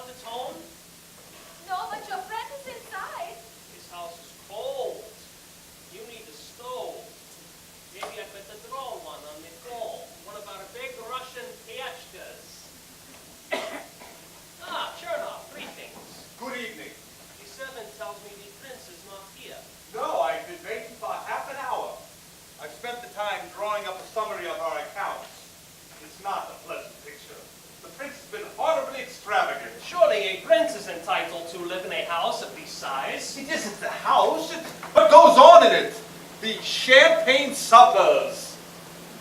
house its own? No, but your friend is inside. His house is cold. You need a stove. Maybe I better draw one on the wall. One of our big Russian piechkas. Chernov, greetings. Good evening. The servant tells me the prince is not here. No, I've been waiting for half an hour. I've spent the time drawing up a summary of our accounts. It's not a pleasant picture. The prince has been horribly extravagant. Surely a prince is entitled to live in a house of this size. It isn't the house, it's what goes on in it. The champagne suppers.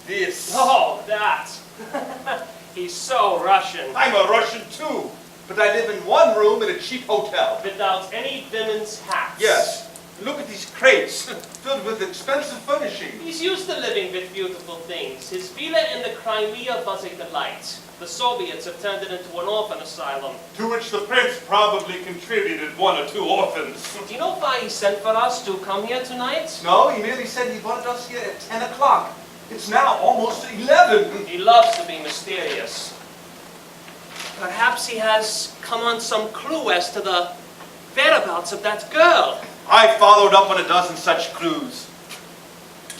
This. Oh, that. He's so Russian. I'm a Russian too, but I live in one room in a cheap hotel. Without any women's hats. Yes. Look at these crates, filled with expensive furnishing. He's used to living with beautiful things. His villa in the Crimea was a delight. The Soviets have turned it into an orphan asylum. To which the prince probably contributed 1 or 2 orphans. Do you know why he sent for us to come here tonight? No, he merely said he wanted us here at 10 o'clock. It's now almost 11. He loves to be mysterious. Perhaps he has come on some clue as to the whereabouts of that girl. I followed up on a dozen such clues.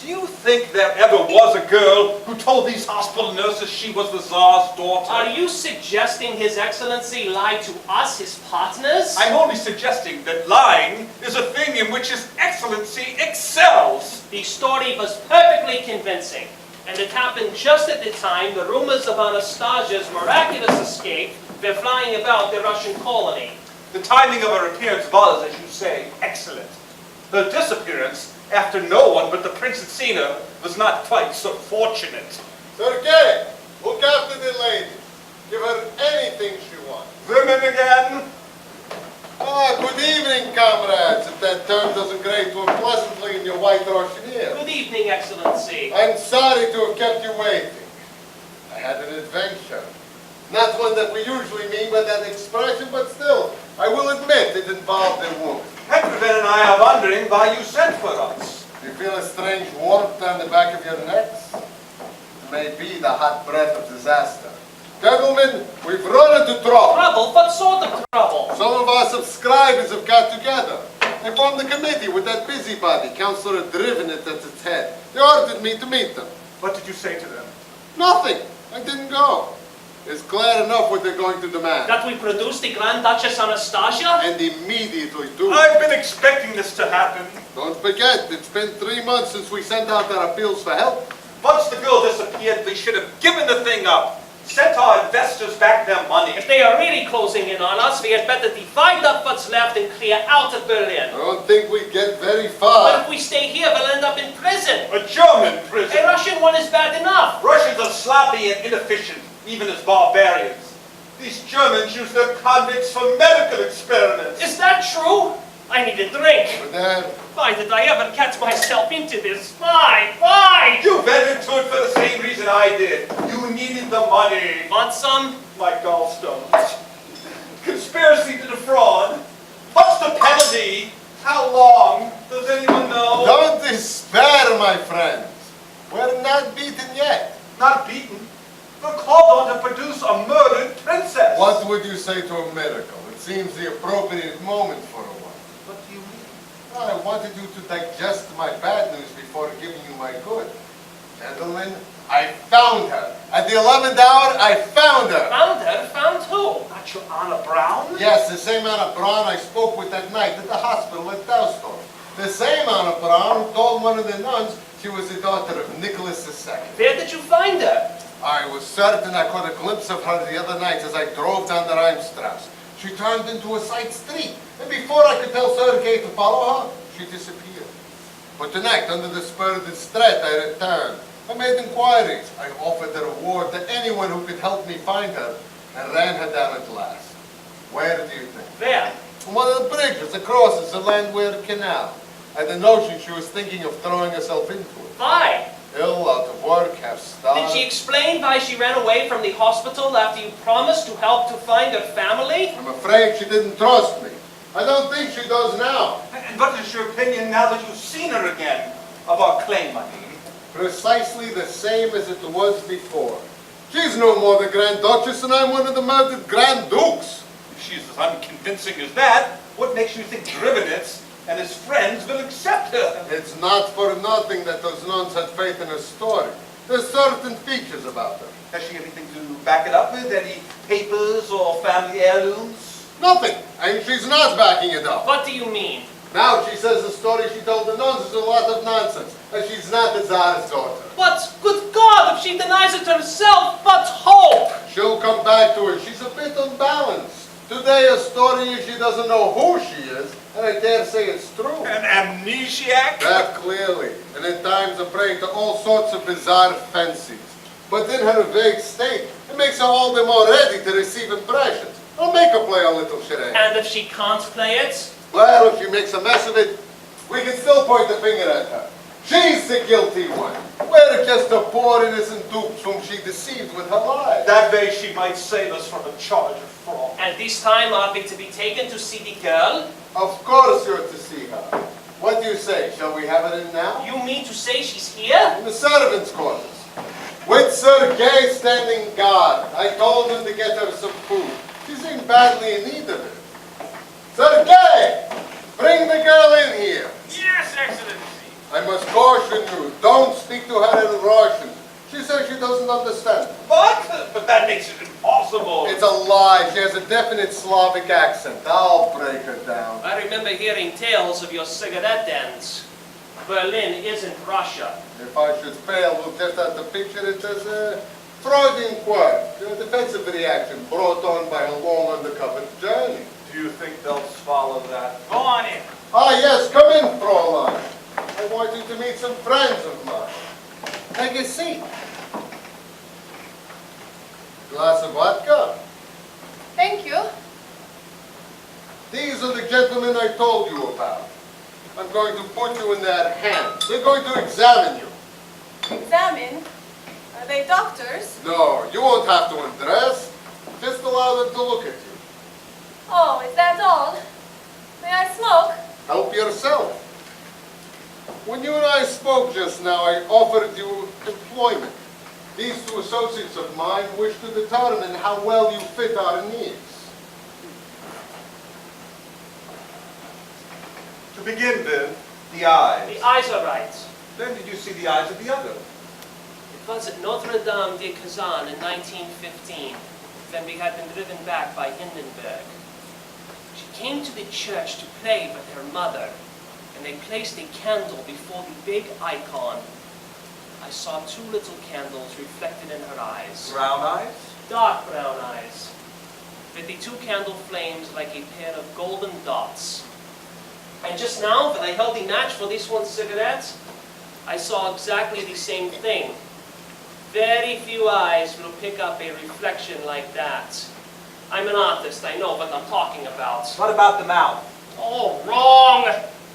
Do you think there ever was a girl who told these hospital nurses she was the Tsar's daughter? Are you suggesting His Excellency lied to us, his partners? I'm only suggesting that lying is a thing in which His Excellency excels. The story was perfectly convincing, and it happened just at the time the rumors of Anastasia's miraculous escape were flying about the Russian colony. The timing of her appearance was, as you say, excellent. Her disappearance, after no one but the prince had seen her, was not quite so fortunate. Sergei, look after the lady. Give her anything she wants. Women again? Good evening, comrades, if that term doesn't grate too pleasantly in your white Russian ear. Good evening, Excellency. I'm sorry to have kept you waiting. I had an adventure. Not one that we usually mean by that expression, but still, I will admit it involved a woman. Hectorville and I are wondering why you sent for us. Do you feel a strange warmth on the back of your necks? It may be the hot breath of disaster. Gentlemen, we've run into trouble. Trouble? What sort of trouble? Some of our subscribers have got together. They formed a committee with that busybody, Councillor Drivenit at its head. They ordered me to meet them. What did you say to them? Nothing. I didn't go. It's clear enough what they're going to demand. That we produce the Grand Duchess Anastasia? And immediately do. I've been expecting this to happen. Don't forget, it's been 3 months since we sent out our appeals for help. Once the girl disappeared, we should have given the thing up. Sent our investors back their money. If they are really closing in on us, we had better divide up what's left and clear out of Berlin. I don't think we get very But far. if we stay here, we'll end up in prison. A German prison. A Russian one is bad enough. Russians are sloppy and inefficient, even as barbarians. These Germans use their convicts for medical experiments. Is that true? I need a drink. But then, Why did I ever catch myself into this? Why? You went into it for the same reason I did. You needed the money. Want some? My gallstones. Conspiracy to defraud. What's the penalty? How long? Does anyone know? don't despair, my friends. We're not beaten yet. Not beaten. We're called on to produce a murdered princess. What would you say to a miracle? It seems the appropriate moment for a one. What do you mean? I wanted you to digest my bad news before giving you my good. Gentlemen, I found her. At the 11th hour, I found her. Found her? Found who? Not your Anna Brown? Yes, the same Anna Braun I spoke with that night at the hospital at Dausdorf. The same Anna Braun who told one of the nuns she was the daughter of Nicholas II. Where did you find her? I was certain I caught a glimpse of her the other night as I drove down the Rheinstrasse. She turned into a side street, and before I could tell Sergei to follow her, she disappeared. But tonight, under the spur of this threat, I returned. I made inquiries. I offered a reward to anyone who could help me find her, and ran her down at last. Where do you think? Where? On one of the bridges across the Landwehr Canal. I had the notion she was thinking of throwing herself into it. Why? Ill, out of work, half starved. Did she explain why she ran away from the hospital after you promised to help to find her family? I'm afraid she didn't trust me. I don't think she does now. And what is your opinion now that you've seen her again? Of our claim, I mean. Precisely the same as it was before. She's no more the Grand Duchess and I'm one of the murdered Grand Dukes. If she's as unconvincing as that, what makes you think Drivenitz and his friends will accept her? It's not for nothing that those nuns had faith in her story. There's certain features about her. Has she anything to back it up with? Any papers or family heirlooms? Nothing. And she's not backing it up. What do you mean? Now she says the story she told the nuns is a lot of nonsense, and she's not the Tsar's daughter. But, good God, if she denies it herself, what's hope? She'll come back to it. She's a bit unbalanced. Today her story is she doesn't know who she is, and I dare say it's true. An amnesiac? That clearly, and at times a prey to all sorts of bizarre fancies. But in her vague state, it makes her all the more ready to receive impressions. I'll make her play a little charade. And if she can't play it? Well, if she makes a mess of it, we can still point the finger at her. She's the guilty one. We're just the poor innocent dupes whom she deceived with her lies. That way she might save us from a charge of fraud. And this time are we to be taken to see the girl? Of course you're to see her. What do you say? Shall we have it in now? You mean to say she's here? In the servants' quarters. With Sergei standing guard, I told him to get her some food. She's in badly in need of it. Sergei! Bring the girl in here. Yes, Excellency. I must caution you, don't speak to her in Russian. She says she doesn't understand. What? But that makes it impossible. It's a lie. She has a definite Slavic accent. I'll break her down. I remember hearing tales of your cigarette dens. Berlin isn't Russia. If I should fail, we'll just have to picture it as a Freudian quirk, a defensive reaction brought on by a long undercover journey. Do you think they'll swallow that? Go on in. Ah, yes, come in, Fräulein. I want you to meet some friends of mine. Take a seat. Glass of vodka. Thank you. These are the gentlemen I told you about. I'm going to put you in their hands. They're going to examine you. Examine? Are they doctors? No, you won't have to undress. Just allow them to look at you. Oh, is that all? May I smoke? Help yourself. When you and I spoke just now, I offered you employment. These two associates of mine wish to determine how well you fit our needs. To begin with, the eyes. The eyes are right. When did you see the eyes of the other? It was at Notre Dame de Kazan in 1915, when we had been driven back by Hindenburg. She came to the church to pray with her mother, and they placed a candle before the big icon. I saw two little candles reflected in her eyes. Brown eyes? Dark brown eyes, with the two candle flames like a pair of golden dots. And just now, when I held the match for this one cigarette, I saw exactly the same thing. Very few eyes will pick up a reflection like that. I'm an artist, I know what I'm talking about. What about the mouth? Oh, wrong!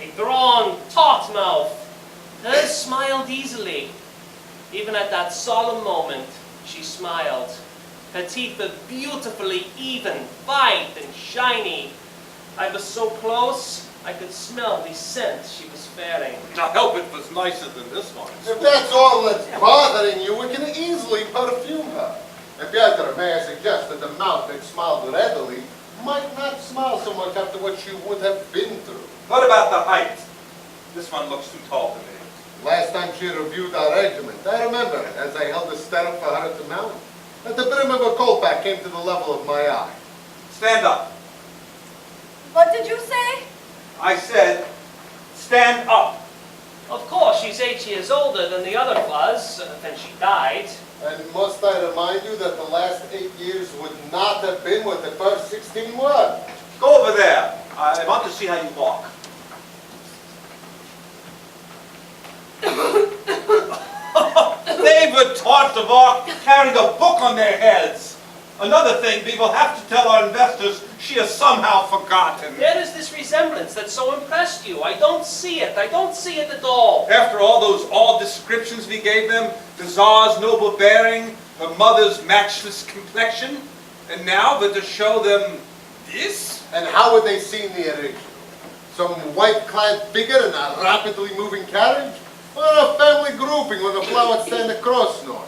A drawn, taut mouth. Hers smiled easily. Even at that solemn moment, she smiled. Her teeth were beautifully even, white and shiny. I was so close, I could smell the scent she was bearing. I hope it was nicer than this one. If that's all that's bothering you, we can easily perfume her. And Piotr, may I suggest that the mouth that smiled readily might not smile so much after what she would have been through. What about the height? This one looks too tall to me. Last time she reviewed our regiment, I remember as I held the stirrup for her to mount, that the brim of a kolpak came to the level of my eye. Stand up. What did you say? I said, stand up. Of course, she's 8 years older than the other was, when she died. And must I remind you that the last 8 years would not have been what the first 16 were? Go over there. I want to see how you walk. They were taught to walk carrying a book on their heads. Another thing, we will have to tell our investors she has somehow forgotten. There is this resemblance that so impressed you. I don't see it. I don't see it at all. After all those odd descriptions we gave them, the Tsar's noble bearing, her mother's matchless complexion, and now we're to show them this? And how would they seen the original? Some white-clad figure in a rapidly moving carriage? Or a family grouping with a flowered stand across noise?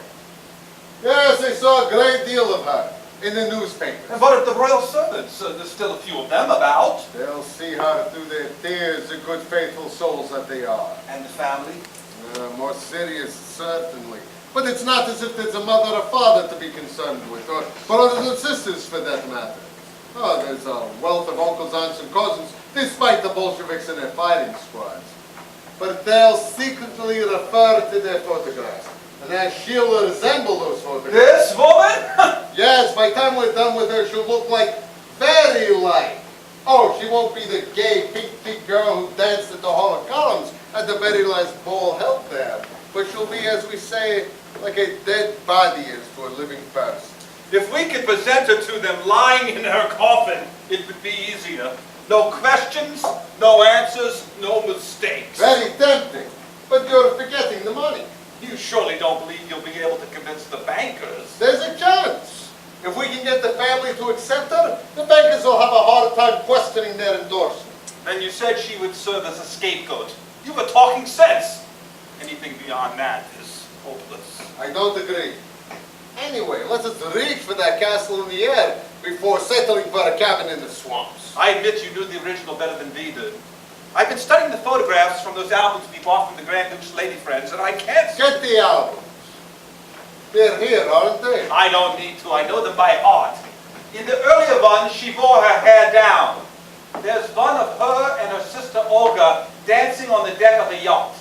Yes, I saw a great deal of her. in the newspapers. And what of the royal servants? There's still a few of them about. They'll see her through their tears, the good faithful souls that they are. And the family? More serious, certainly. But it's not as if there's a mother or father to be concerned with, or brothers and sisters for that matter. Oh, there's a wealth of uncles, aunts, and cousins, despite the Bolsheviks and their fighting squads. But they'll secretly refer to their photographs, and then she'll resemble those photographs. This woman? Yes, by the time we're done with her, she'll look like, very like. Oh, she won't be the gay, pink girl who danced at the Hall of Columns at the very last ball held there. But she'll be, as we say, like a dead body is to a living person. If we could present her to them lying in her coffin, it would be easier. No questions, no answers, no mistakes. Very tempting, but you're forgetting the money. You surely don't believe you'll be able to convince the bankers. There's a chance. If we can get the family to accept her, the bankers will have a hard time questioning their endorsement. And you said she would serve as a scapegoat. You were talking sense. Anything beyond that is hopeless. I don't agree. Anyway, let us reach for that castle in the air before settling for a cabin in the swamps. I admit you knew the original better than we did. I've been studying the photographs from those albums we bought from the Grand Duke's lady friends, and I can't... Get the albums. They're here, aren't they? I don't need to. I know them by heart. In the earlier ones, she wore her hair down. There's one of her and her sister Olga dancing on the deck of a yacht.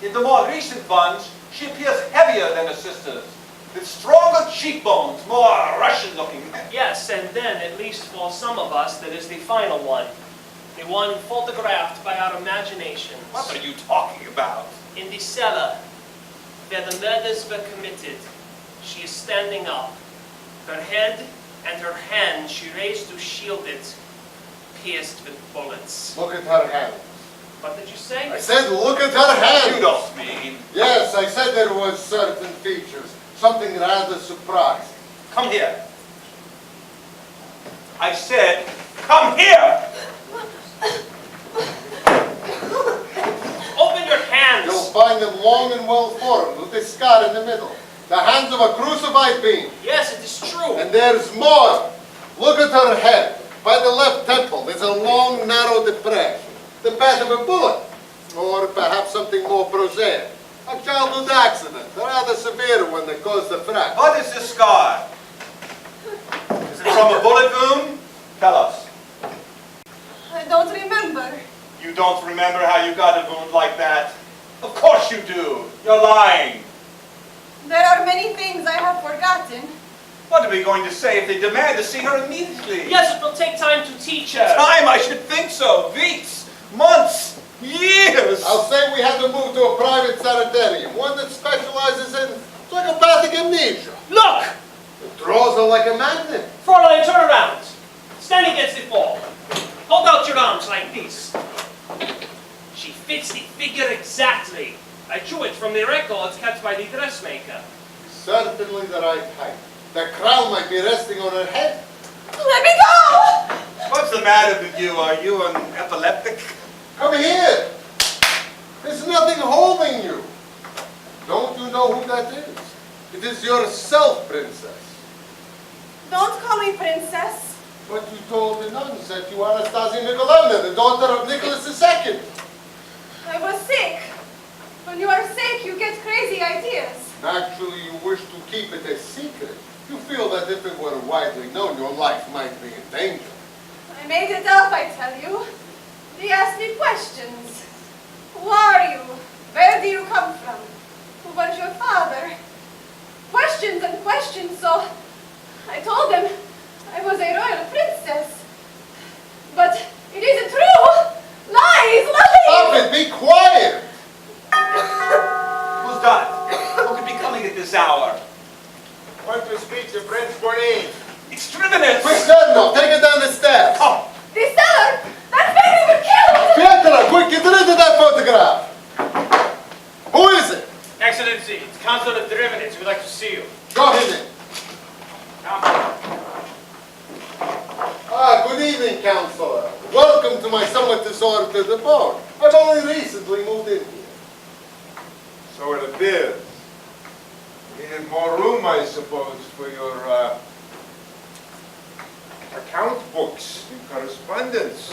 In the more recent ones, she appears heavier than her sisters, with stronger cheekbones, more Russian-looking. Yes, and then, at least for some of us, there is the final one. The one photographed by our imaginations. What are you talking about? In the cellar, where the murders were committed, she is standing up. Her head and her hand she raised to shield it, pierced with bullets. Look at her hands. What did you say? I said look at her hands. You don't mean. Yes, I said there was certain features. Something rather surprising. Come here. I said, come here! Open your hands! You'll find them long and well formed, with a scar in the middle. The hands of a crucified being. Yes, it is true. And there's more. Look at her head. By the left temple, there's a long, narrow depression. The path of a bullet. Or perhaps something more prosaic. A childhood accident, a rather severe one that caused the fracture. What is this scar? Is it from a bullet wound? Tell us. I don't remember. You don't remember how you got a wound like that? Of course you do. You're lying. There are many things I have forgotten. What are we going to say if they demand to see her immediately? Yes, it will take time to teach her. Time, I should think so. Weeks, months, years. I'll say we had to move to a private sanitarium, one that specializes in psychopathic amnesia. Look! It draws her like a magnet. Fräulein, turn around. Stand against the wall. Hold out your arms like this. She fits the figure exactly. I drew it from the records kept by the dressmaker. Certainly the right height. The crown might be resting on her head. Let me go! What's the matter with you? Are you an epileptic? Come here. There's nothing holding you. Don't you know who that is? It is yourself, princess. Don't call me princess. But you told the nuns that you are Anastasia Nikolaevna, the daughter of Nicholas II. I was sick. When you are sick, you get crazy ideas. Naturally, you wish to keep it a secret. You feel that if it were widely known, your life might be in danger. I made it up, I tell you. They asked me questions. Who are you? Where do you come from? Who was your father? Questions and questions, so I told them I was a royal princess. But it isn't true! Lies! Lies! Stop it! Be quiet! Who's that? Who could be coming at this hour? Want to speak to Prince Bonin. Exterminate! Quick, Serno, take it down the stairs! Oh, The cellar! That baby was killed! Pietro, quick, get rid of that photograph! Who is it? Excellency, it's Council of Derivatives. We'd like to see you. Show him in. Good evening, Counselor. Welcome to my somewhat disordered abode. I've only recently moved in here. So it appears. You needed more room, I suppose, for your account books and correspondence.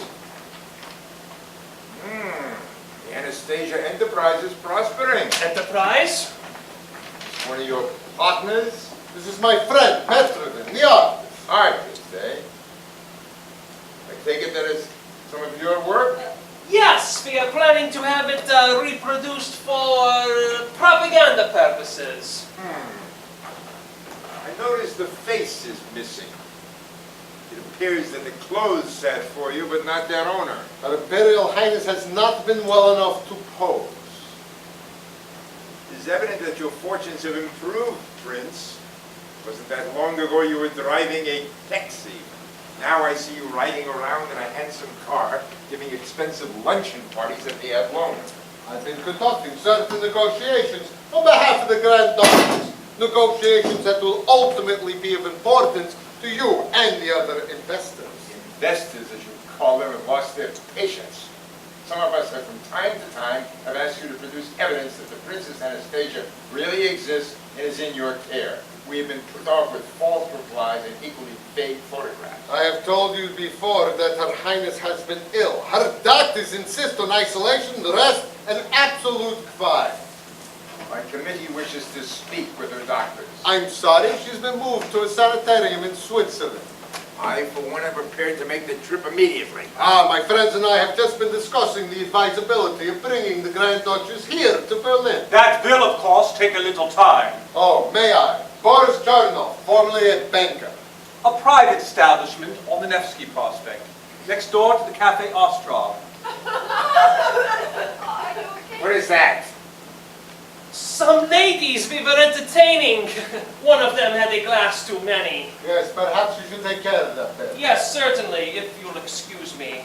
The Anastasia enterprise is prospering. Enterprise? One of your partners? This is my friend, Petrovin, the artist. Artist, eh? I take it that is some of your work? Yes, we are planning to have it reproduced for propaganda purposes. I noticed the face is missing. It appears that the clothes sat for you, but not their owner. Her Imperial Highness has not been well enough to pose. It is evident that your fortunes have improved, Prince. Wasn't that long ago you were driving a taxi? Now I see you riding around in a handsome car, giving expensive luncheon parties at the Avalon. I've been conducting certain negotiations on behalf of the Grand Duchess. Negotiations that will ultimately be of importance to you and the other investors. Investors, as you call them, have lost their patience. Some of us have from time to time have asked you to produce evidence that the Princess Anastasia really exists and is in your care. We have been put off with false replies and equally vague photographs. I have told you before that Her Highness has been ill. Her doctors insist on isolation, rest, and absolute quiet. My committee wishes to speak with her doctors. I'm sorry, she's been moved to a sanitarium in Switzerland. I, for one, am prepared to make the trip immediately. My friends and I have just been discussing the advisability of bringing the Grand Duchess here to Berlin. That will, of course, take a little time. Oh, may I? Boris Charnov, formerly a banker. A private establishment on the Nevsky Prospect, next door to the Café Ostrov. Are you okay? What is that? Some ladies we were entertaining. One of them had a glass too many. Yes, perhaps you should take care of that then. Yes, certainly, if you'll excuse me.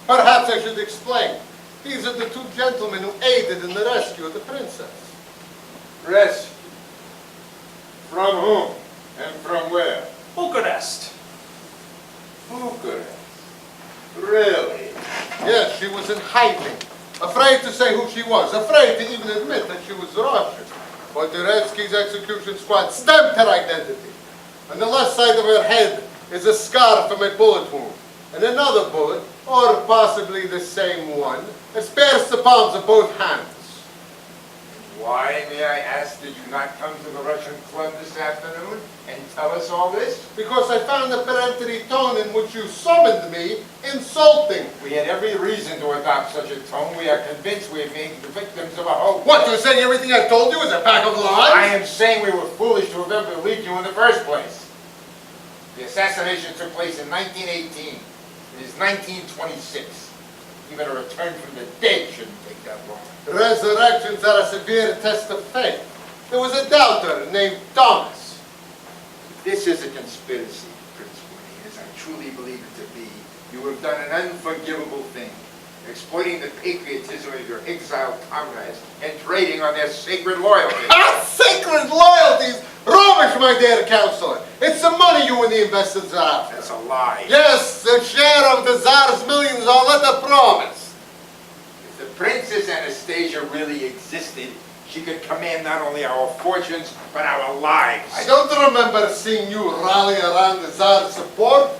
Perhaps I should explain. These are the two gentlemen who aided in the rescue of the princess. Rescue. From whom? And from where? Bucharest. Bucharest. Really? Yes, she was in hiding. Afraid to say who she was. Afraid to even admit that she was Russian. But Turetsky's execution squad stamped her identity. On the left side of her head is a scar from a bullet wound. And another bullet, or possibly the same one, has pierced the palms of both hands. Why, may I ask, did you not come to the Russian club this afternoon and tell us all this? Because I found the peremptory tone in which you summoned me insulting. We had every reason to adopt such a tone. We are convinced we are being the victims of a hoax. What, you're saying everything I told you is a pack of lies? I am saying we were foolish to have ever believed you in the first place. The assassination took place in 1918. It is 1926. Even a return from the dead shouldn't take that long. Resurrections are a severe test of faith. There was a doubter named Thomas. This is a conspiracy, Prince Lenny, as I truly believe it to be. You have done an unforgivable thing, exploiting the patriotism of your exiled comrades and trading on their sacred loyalty. Sacred loyalties! Rubbish, my dear counselor. It's the money you and the investors are after. That's a lie. Yes, the share of the Tsar's millions are let a promise. If the Princess Anastasia really existed, she could command not only our fortunes, but our lives. I don't remember seeing you rally around the Tsar's support.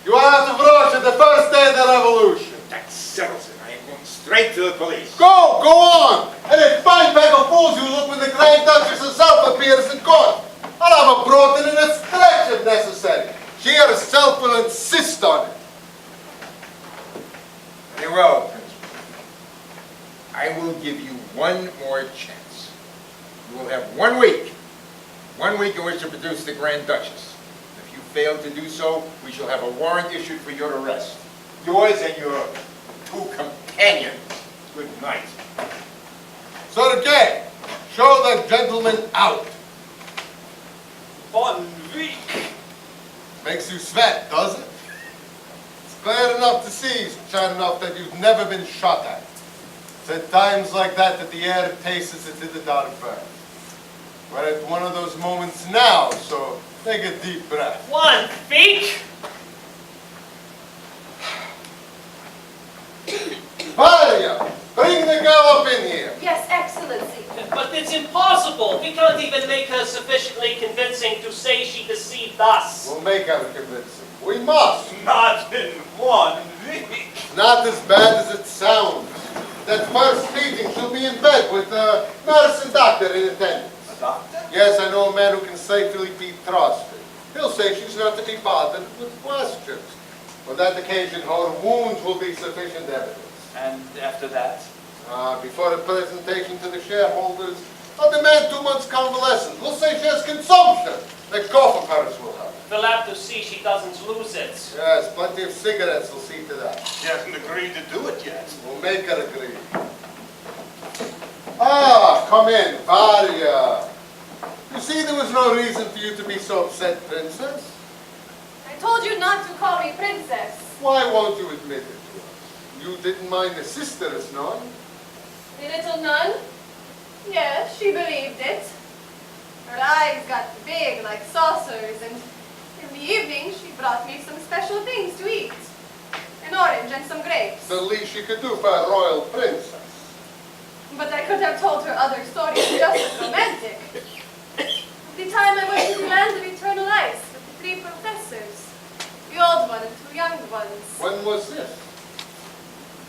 You are out of Russia the first day of the revolution. That settles it. I am going straight to the police. Go on! And a fine bag of fools you look when the Grand Duchess herself appears in court. I'll have her brought in a stretch if necessary. She herself will insist on it. Very well, Prince. I will give you one more chance. You will have 1 week. 1 week in which to produce the Grand Duchess. If you fail to do so, we shall have a warrant issued for your arrest. Yours and your 2 companions. Good night. Sergei, show that gentleman out. 1 week. Makes you sweat, does it? It's clear enough to see, Charnov, that you've never been shot at. It's at times like that that the air tastes it to the dark bird. We're at one of those moments now, so take a deep breath. 1 week? Varia, bring the girl up in here. Yes, Excellency. But it's impossible. impossible. We can't even make her sufficiently convincing to say she deceived us. We'll make her convincing. We must. Not in 1 week. Not as bad as it sounds. That first meeting, she'll be in bed with a nurse and doctor in attendance. A doctor? Yes, I know a man who can safely be trusted. He'll say she's not to be bothered with questions. On that occasion, her wounds will be sufficient evidence. And after that? Before the presentation to the shareholders, I'll demand 2 months convalescence. We'll say she has consumption, like cough Paris will have. We'll have to see she doesn't lose it. Yes, plenty of cigarettes will see to that. She hasn't agreed to do it yet. We'll make her agree. Ah, come in, Varia. You see, there was no reason for you to be so upset, Princess. I told you not to call me princess. Why won't you admit it to us? You didn't mind the sister's nun? The little nun? Yes, she believed it. Her eyes got big like saucers, and in the evening she brought me some special things to eat. An orange and some grapes. The least she could do for a royal princess. But I could have told her other stories just as romantic. At the time I went to the land of eternal ice with the 3 professors. The old one and 2 young ones. When was this?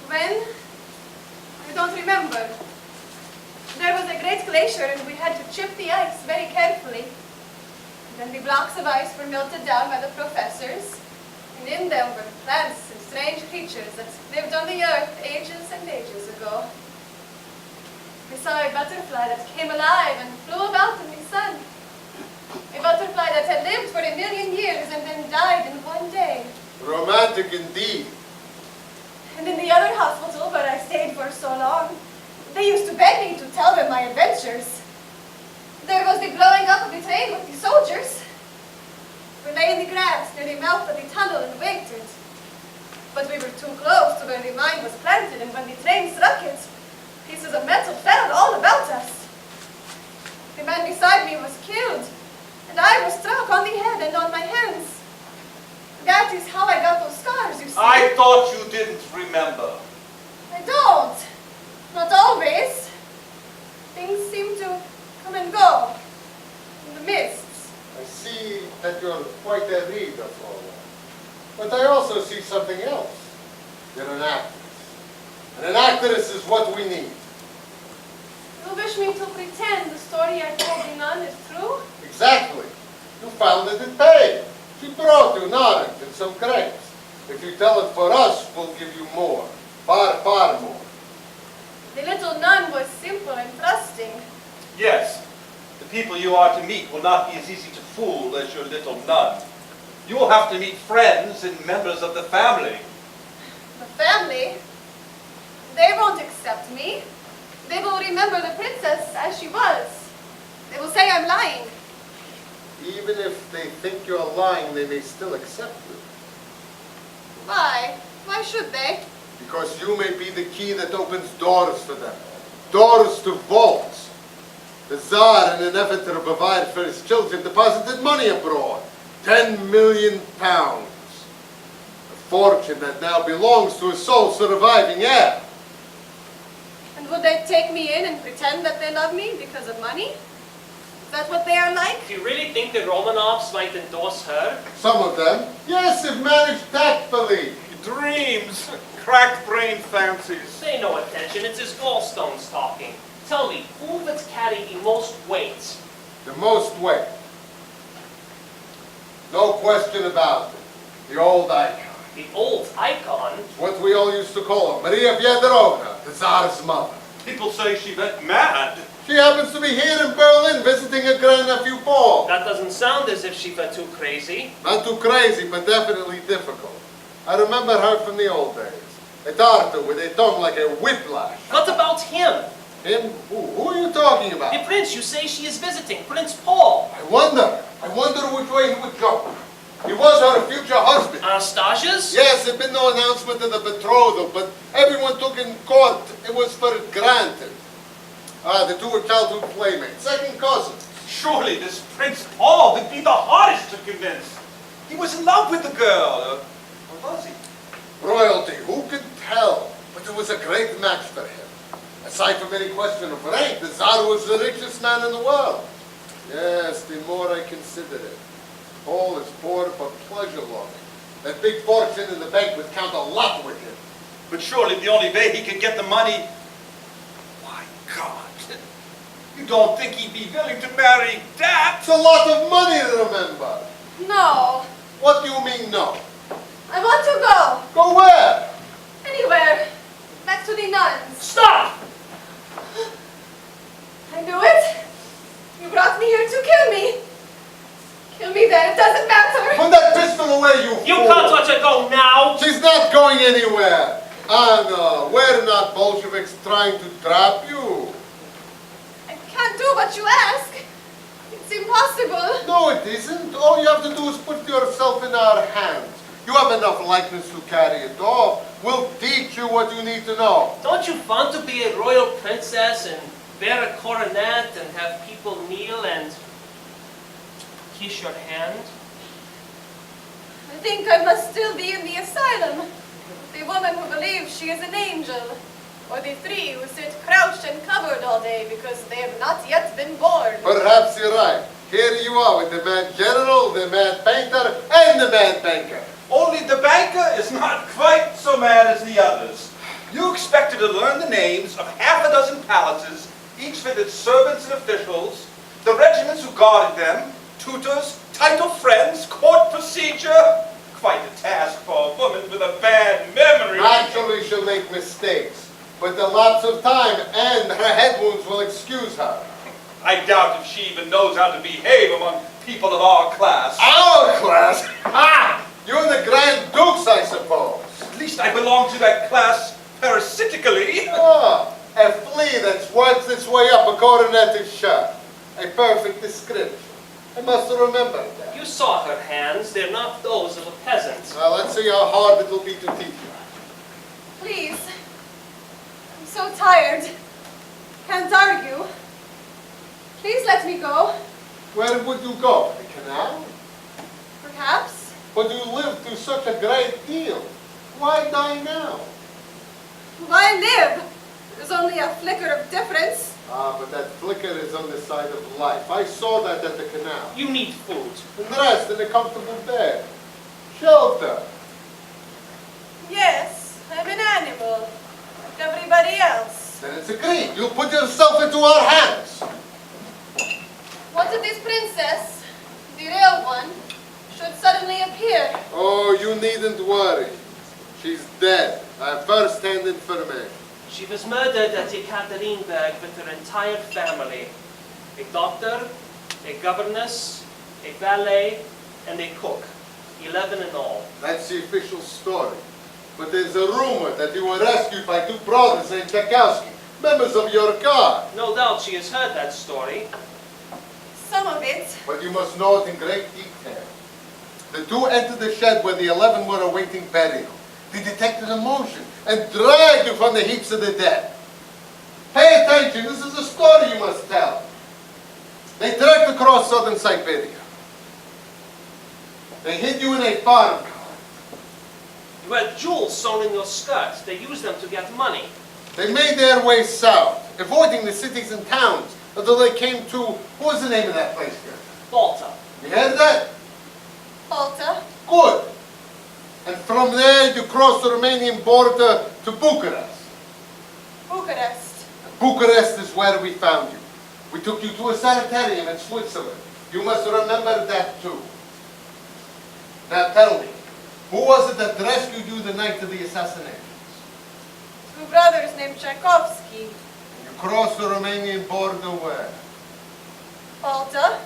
When? I don't remember. There was a great glacier and we had to chip the ice very carefully. Then the blocks of ice were melted down by the professors, and in them were plants and strange creatures that lived on the earth ages and ages ago. I saw a butterfly that came alive and flew about in the sun. A butterfly that had lived for 1,000,000 years and then died in 1 day. Romantic indeed. And in the other hospital where I stayed for so long, they used to beg me to tell them my adventures. There was the blowing up of the train with the soldiers. We lay in the grass near the mouth of the tunnel and waited. But we were too close to where the mine was planted, and when the train struck it, pieces of metal fell all about us. The man beside me was killed, and I was struck on the head and on my hands. That is how I got those scars, you see. I thought you didn't remember. I don't. Not always. Things seem to come and go in the mists. I see that you're quite a reader, Flora. But I also see something else. You're an actress. And an actress is what we need. You wish me to pretend the story I told the nun is true? Exactly. You found it in paid. She brought you an orange and some grapes. If you tell it for us, we'll give you more. Far, far more. The little nun was simple and trusting. Yes. The people you are to meet will not be as easy to fool as your little nun. You will have to meet friends and members of the family. The family? They won't accept me. They will remember the princess as she was. They will say I'm lying. Even if they think you're lying, they may still accept you. Why? Why should they? Because you may be the key that opens doors for them. Doors to vaults. The Tsar, in an effort to provide for his children, deposited money abroad. 10 million pounds. A fortune that now belongs to his sole surviving heir. And would they take me in and pretend that they love me because of money? Is that what they are like? Do you really think the Romanovs might endorse her? Some of them, yes, if managed tactfully. Dreams, crack-brained fancies. Pay no attention, it's his gallstones talking. Tell me, who would carry the most weight? The most weight. No question about it. The old icon. The old icon? What we all used to call her, Maria Fyodorovna, the Tsar's mother. People say she went mad. She happens to be here in Berlin visiting her grandnephew Paul. That doesn't sound as if she went too crazy. Not too crazy, but definitely difficult. I remember her from the old days. A tartar with a tongue like a whiplash. What about him? Him? Who are you talking about? The prince you say she is visiting, Prince Paul. I wonder which way he would go. He was her future husband. Anastasia's? Yes, there'd been no announcement of the betrothal, but everyone took in court it was for granted. The 2 were childhood playmates, second cousins. Surely this Prince Paul would be the hardest to convince. He was in love with the girl. Or was he? Royalty, who could tell? But it was a great match for him. As aside from any question of rank, the Tsar was the richest man in the world. Yes, the more I consider it, all is bored but pleasure loving. That big fortune in the bank would count a lot with him. But surely the only way he could get the money... My God. You don't think he'd be willing to marry that? It's a lot of money, remember. No. What do you mean, no? I want to go. Go where? Anywhere. Back to the nuns. Stop! I knew it. You brought me here to kill me. Kill me then, it doesn't matter. Put that pistol away, you You fool. can't let her go now! She's not going anywhere. Anna, we're not Bolsheviks trying to trap you. I can't do what you ask. It's impossible. No, it isn't. All you have to do is put yourself in our hands. You have enough likeness to carry it off. We'll teach you what you need to know. Don't you want to be a royal princess and wear a coronet and have people kneel and kiss your hand? I think I must still be in the asylum. The woman who believes she is an angel. Or the three who sit crouched and covered all day because they have not yet been born. Perhaps you're right. Here you are with the mad general, the mad painter, and the mad banker. Only the banker is not quite so mad as the others. You expected to learn the names of half a dozen palaces, each with its servants and officials, the regiments who guarded them, tutors, title friends, court procedure. Quite a task for a woman with a bad memory. Naturally, she'll make mistakes. But the lapse of time and her head wounds will excuse her. I doubt if she even knows how to behave among people of our class. Our class? Ha! You and the Grand Dukes, I suppose. At least I belong to that class parasitically. Ah, a flea that's worked its way up a coroneted shirt. A perfect description. I must remember that. You saw her hands. They're not those of a peasant. Well, let's see how hard it'll be to teach you. Please. I'm so tired. Can't argue. Please let me go. Where would you go? The canal? Perhaps. But you lived through such a great deal. Why die now? Why live? There's only a flicker of difference. Ah, but that flicker is on the side of life. I saw that at the canal. You need food. And rest in a comfortable bed. Shelter. Yes, I'm an animal. Like everybody else. Then it's agreed. You'll put yourself into our hands. What if this princess, the real one, should suddenly appear? Oh, you needn't worry. She's dead. I have first-hand information. She was murdered at Ekaterinburg with her entire family. A doctor, a governess, a valet, and a cook. 11 in all. That's the official story. But there's a rumor that you were rescued by two brothers named Tchaikovsky, members of your guard. No doubt she has heard that story. Some of it. But you must know it in great detail. The two entered the shed where the 11 were awaiting burial. They detected emotion and dragged you from the heaps of the dead. Pay attention, this is a story you must tell. They trekked across southern Siberia. They hid you in a farm car. You had jewels sewn in your skirt. They used them to get money. They made their way south, avoiding the cities and towns, until they came to, what was the name of that place here? Balta. You heard that? Malta. Good. And from there you crossed the Romanian border to Bucharest. Bucharest. Bucharest is where we found you. We took you to a sanitarium in Switzerland. You must remember that too. Now tell me, who was it that rescued you the night of the assassinations? Two brothers named Tchaikovsky. You crossed the Romanian border where? Malta.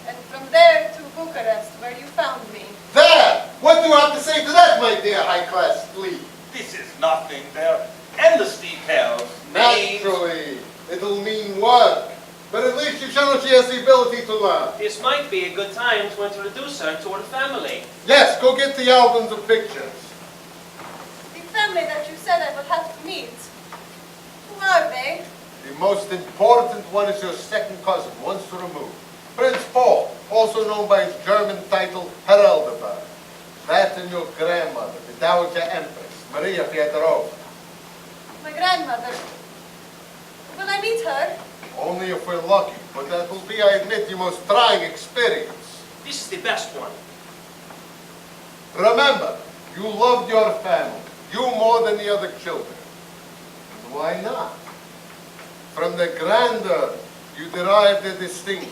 And from there to Bucharest, where you found me. There! What do you have to say to that, my dear high-class flea? This is nothing. There are endless details. Names. Naturally, it'll mean work. But at least you show she has the ability to learn. This might be a good time to introduce her to her family. Yes, go get the albums of pictures. The family that you said I would have to meet. Who are they? The most important one is your second cousin, once removed. Prince Paul, also known by his German title, Heraldeberg. That and your grandmother, the Dowager Empress, Maria Fyodorovna. My grandmother. Will I meet her? Only if we're lucky, but that will be, I admit, the most trying experience. This is the best one. Remember, you loved your family, you more than the other children. And why not? From the grandeur, you derive the distinction.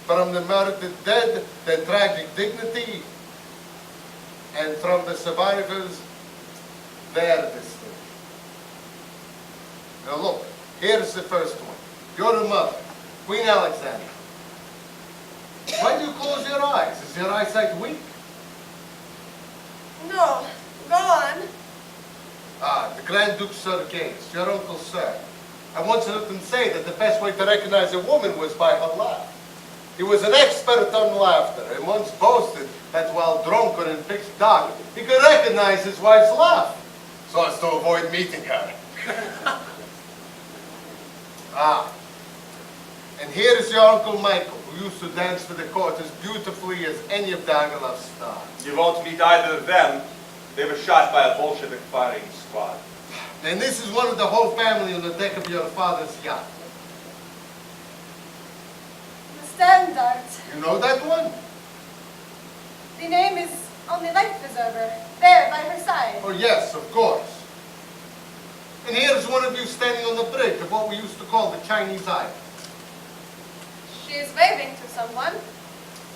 From the murdered dead, the tragic dignity. And from the survivors, their distinction. Now look, here's the first one. Your mother, Queen Alexandra. Why do you close your eyes? Is your eyesight weak? No. Go on. Ah, the Grand Duke Sergeus, your Uncle Sir. I once heard him say that the best way to recognize a woman was by her laugh. He was an expert on laughter and once boasted that while drunk or in pitch dark, he could recognize his wife's laugh, so as to avoid meeting her. Ah, and here is your Uncle Michael, who used to dance for the court as beautifully as any of Dagolov's stars. You won't meet either of them. They were shot by a Bolshevik firing squad. And this is one of the whole family on the deck of your father's yacht. The standard. You know that one? The name is on the life preserver, there by her side. Oh yes, of course. And here's one of you standing on the bridge of what we used to call the Chinese Island. She is waving to someone.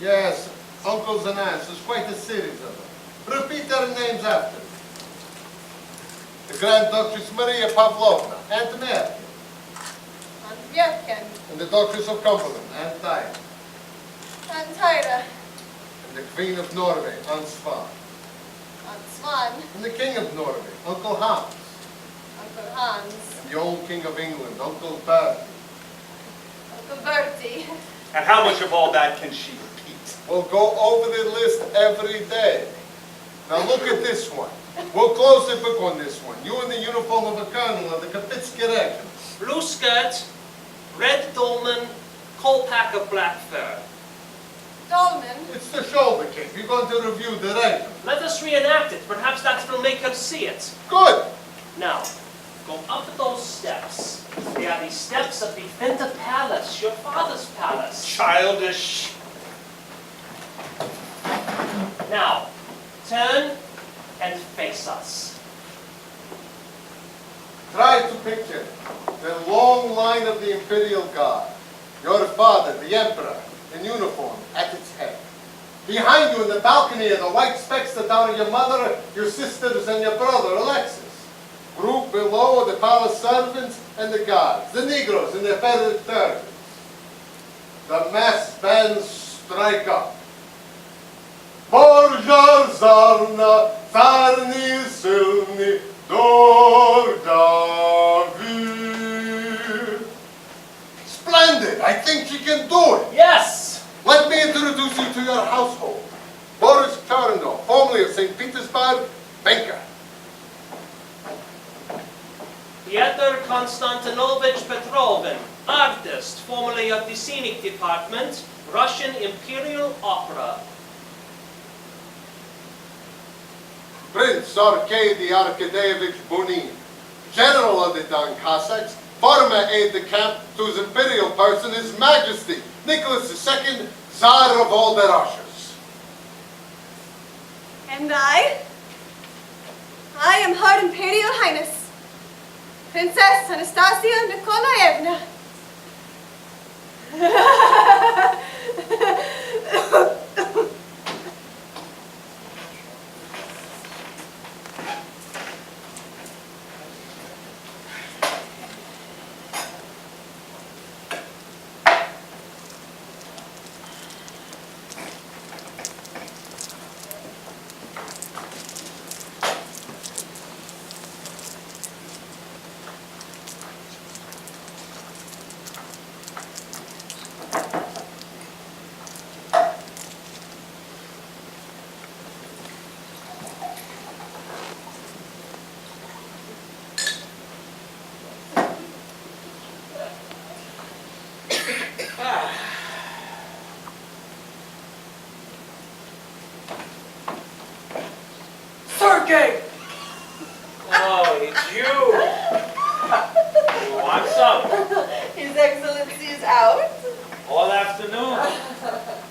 Yes, uncles and aunts, there's quite a series of them. Repeat their names after me. The Grand Duchess Maria Pavlovna, Aunt Mary. Aunt Bjerken. And the Duchess of Cumberland, Aunt Diana. Aunt Tyra. And the Queen of Norway, Aunt Svan. Aunt Swan. And the King of Norway, Uncle Hans. Uncle Hans. And the old King of England, Uncle Bertie. Uncle Bertie. And how much of all that can she repeat? We'll go over the list every day. Now look at this one. We'll close the book on this one. You in the uniform of a colonel of the Kapitsky Regiment. Blue skirt, red dolman, kolpak of black fur. Dolman. It's the shoulder cape. You're going to review the regiment. Let us reenact it. Perhaps that will make her see it. Good. Now, go up those steps. They are the steps of the Winter Palace, your father's palace. Childish. Now, turn and face us. Try to picture the long line of the Imperial Guard. Your father, the Emperor, in uniform, at its head. Behind you in the balcony are the white specks that are your mother, your sisters, and your brother, Alexis. Group below are the palace servants and the guards, the Negroes in their feathered turbans. The mass bands strike up. Borgia Zarna, Farni Silni, Dordavi. Splendid! I think she can do it. Yes! Let me introduce you to your household. Boris Charndov, formerly of St. Petersburg, banker. Pyotr Konstantinovich Petrovin, artist, formerly of the scenic department, Russian Imperial Opera. Prince Arkady Arkadeyevich Bunin, general of the Don Cossacks, former aide-de-camp to His Imperial person, His Majesty, Nicholas II, Tsar of all the Russias. And I am Her Imperial Highness, Princess Anastasia Nikolaevna. Sergei! Oh, it's you! You want some? His Excellency is out. All afternoon.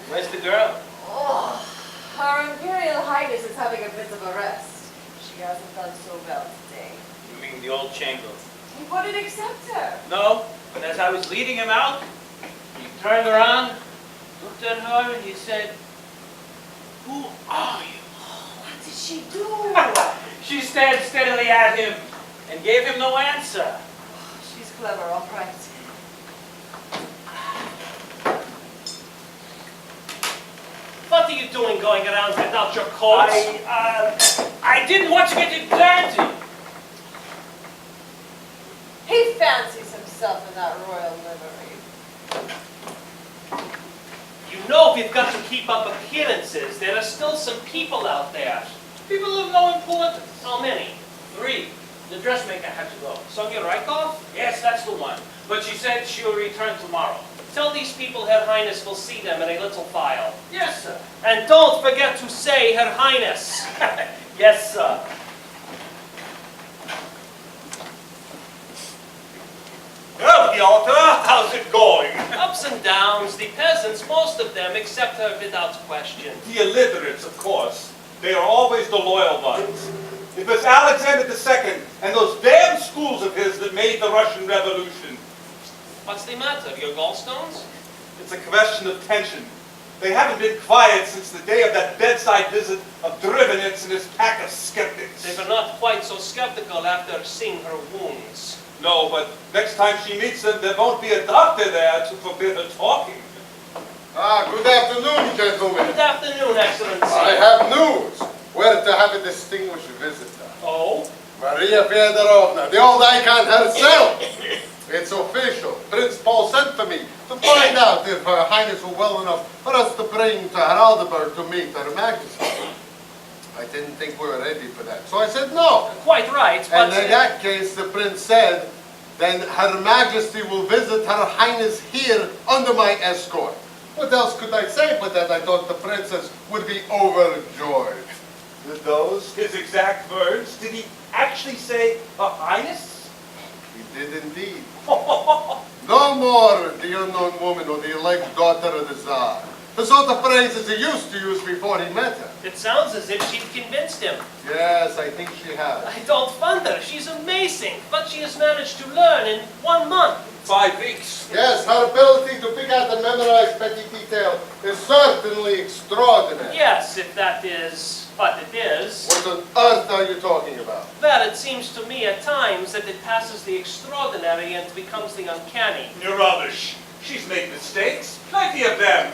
Where's the girl? Oh, Her Imperial Highness is having a bit of a rest. She hasn't done so well today. You mean the old Chango? He wouldn't accept her. No, but as I was leading him out, he turned around, looked at her, and he said, "Who are you?" What did she do? She stared steadily at him and gave him no answer. She's clever, all right. What are you doing going around without your coat? I didn't want to get it dirty. He fancies himself in that royal livery. You know we've got to keep up appearances. There are still some people out there. People of no importance. How many? 3. The dressmaker had to go. Sonia Rykov? Yes, that's the one. But she said she'll return tomorrow. Tell these people Her Highness will see them in a little while. Yes, sir. And don't forget to say Her Highness. Yes, sir. Well, Piotr, how's it going? Ups and downs, the peasants, most of them, accept her without question. The illiterates, of course. They are always the loyal ones. It was Alexander II and those damn schools of his that made the Russian Revolution. What's the matter? Your gallstones? It's a question of tension. They haven't been quiet since the day of that bedside visit of Drivenitz and his pack of skeptics. They were not quite so skeptical after seeing her wounds. No, but next time she meets them, there won't be a doctor there to forbid her talking. Good afternoon, gentlemen. Good afternoon, Excellency. I have news. We're to have a distinguished visitor. Oh? Maria Feodorovna, the old icon herself. It's official. Prince Paul sent for me to find out if Her Highness were well enough for us to bring to Haraldeburg to meet Her Majesty. I didn't think we were ready for that, so I said no. Quite right, but... And in that case, the prince said, then Her Majesty will visit Her Highness here under my escort. What else could I say but that I thought the princess would be overjoyed? Were those his exact words? Did he actually say, Her Highness? He did indeed. No more the unknown woman or the elect daughter of the Tsar. The sort of phrases he used to use before he met her. It sounds as if she'd convinced him. Yes, I think she has. I don't wonder. She's amazing. What she has managed to learn in 1 month. 5 weeks. Yes, her ability to pick out and memorize petty detail is certainly extraordinary. Yes, if that is what it is. What on earth are you talking about? Well, it seems to me at times that it passes the extraordinary and becomes the uncanny. You're rubbish. She's made mistakes. Plenty of them.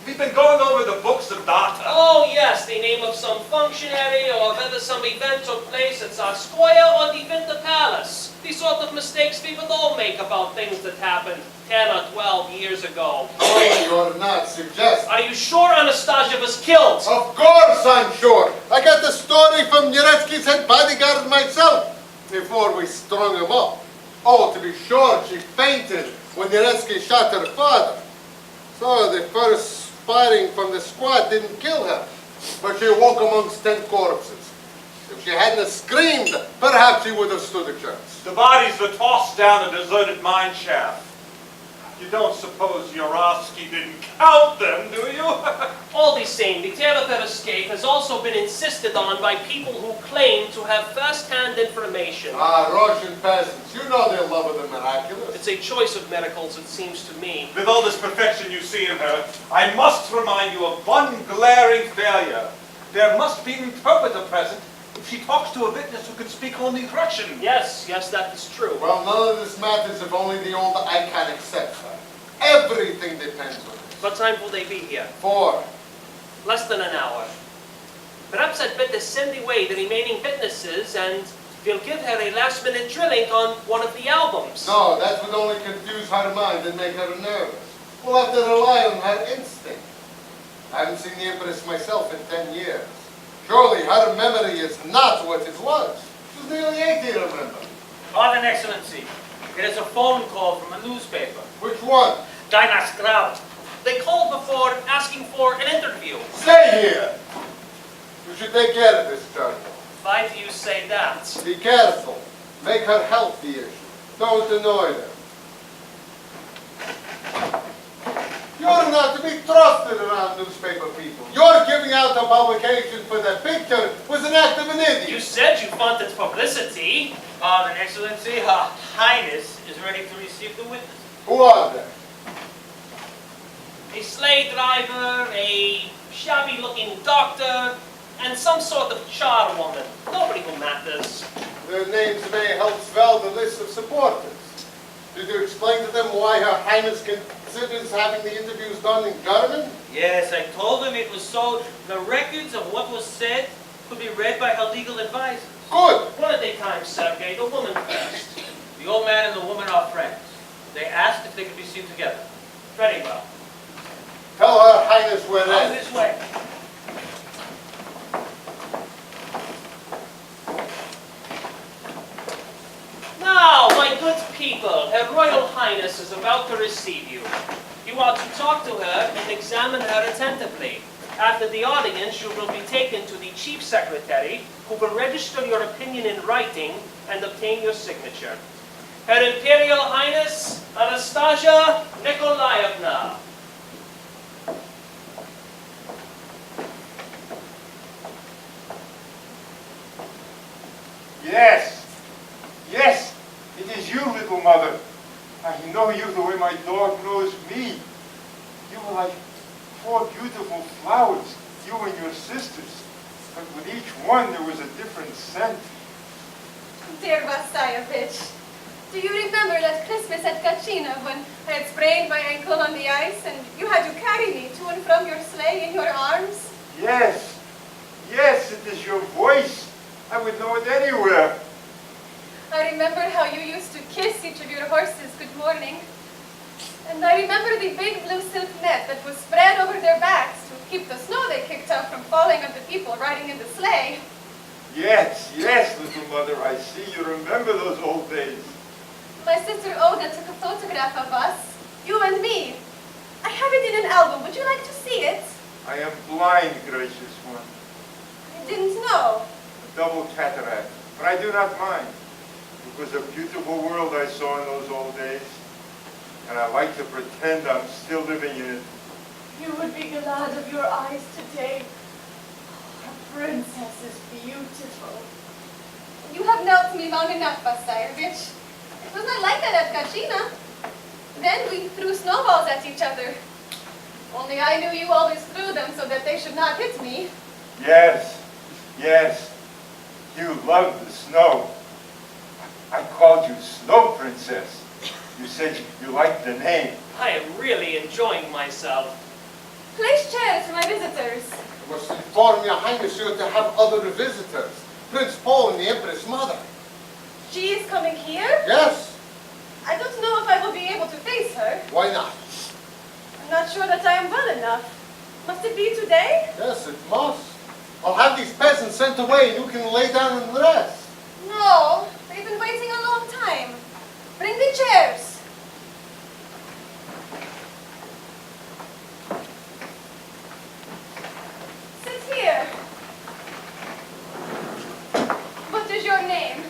We've been going over the books of data. Oh, yes, the name of some functionary or whether some event took place at Tsarskoye or the Winter Palace. The sort of mistakes we would all make about things that happened 10 or 12 years ago. No, you're not suggesting. Are you sure Anastasia was killed? Of course I'm sure. I got the story from Neretsky's head bodyguard myself before we strung him up. Oh, to be sure, she fainted when Neretsky shot her father. So the first firing from the squad didn't kill her, but she awoke amongst 10 corpses. If she hadn't screamed, perhaps she would have stood a chance. The bodies were tossed down a deserted mine shaft. You don't suppose Yurovsky didn't count them, do you? All the same, the tale of her escape has also been insisted on by people who claim to have first-hand information. Russian peasants, you know their love of the miraculous. It's a choice of miracles, it seems to me. With all this perfection you see in her, I must remind you of one glaring failure. There must be an interpreter present if she talks to a witness who can speak only Russian. Yes, that is true. Well, none of this matters if only the old icon accepts her. Everything depends on it. What time will they be here? 4. Less than an hour. Perhaps I'd better send away the remaining witnesses and we'll give her a last-minute drilling on one of the albums. No, that would only confuse her mind and make her nervous. We'll have to rely on her instinct. I haven't seen the Empress myself in 10 years. Surely her memory is not what it was. She's nearly 80, remember. Pardon, Excellency. It is a phone call from a newspaper. Which one? Dyna's Crowd. They called before asking for an interview. Stay here! You should take care of this child. Why do you say that? Be careful. Make her health the issue. Don't annoy them. You're not to be trusted around newspaper people. Your giving out a publication for that picture was an act of an idiot. You said you wanted publicity. An Excellency, Her Highness is ready to receive the witnesses. Who are they? A sleigh driver, a shabby-looking doctor, and some sort of charwoman. Nobody who matters. Their names may help swell the list of supporters. Did you explain to them why Her Highness considers having the interviews done in German? Yes, I told them it was so the records of what was said could be read by her legal advisors. Good. One at a time, Sergei. The woman first. The old man and the woman are friends. They asked if they could be seen together. Very well. Tell Her Highness we're On in. this way. Now, my good people, Her Royal Highness is about to receive you. You are to talk to her and examine her attentively. After the audience, you will be taken to the Chief Secretary, who will register your opinion in writing and obtain your signature. Her Imperial Highness, Anastasia Nikolaevna. Yes, yes, it is you, little mother. I know you the way my dog knows me. You were like 4 beautiful flowers, you and your sisters. But with each one there was a different scent. Dear Vasayevich, do you remember that Christmas at Kachina when I had sprained my ankle on the ice and you had to carry me to and from your sleigh in your arms? Yes, yes, it is your voice. I would know it anywhere. I remember how you used to kiss each of your horses good morning. And I remember the big blue silk net that was spread over their backs to keep the snow they kicked up from falling on the people riding in the sleigh. Yes, yes, little mother, I see you remember those old days. My sister Olga took a photograph of us, you and me. I have it in an album. Would you like to see it? I am blind, gracious one. I didn't know. Double cataract, but I do not mind. It was a beautiful world I saw in those old days, and I like to pretend I'm still living in it. You would be glad of your eyes today. Our princess is beautiful. You have knelt me long enough, Vasayevich. It was not like that at Kachina. Then we threw snowballs at each other. Only I knew you always threw them so that they should not hit me. Yes, yes, you loved the snow. I called you Snow Princess. You said you liked the name. I am really enjoying myself. Place chairs for my visitors. I must inform Your Highness you're to have other visitors. Prince Paul and the Empress Mother. She is coming here? Yes? I don't know if I will be able to face her. Why not? I'm not sure that I am well enough. Must it be today? Yes, it must. I'll have these peasants sent away and you can lay down and rest. No, they've been waiting a long time. Bring the chairs. Sit here. What is your name?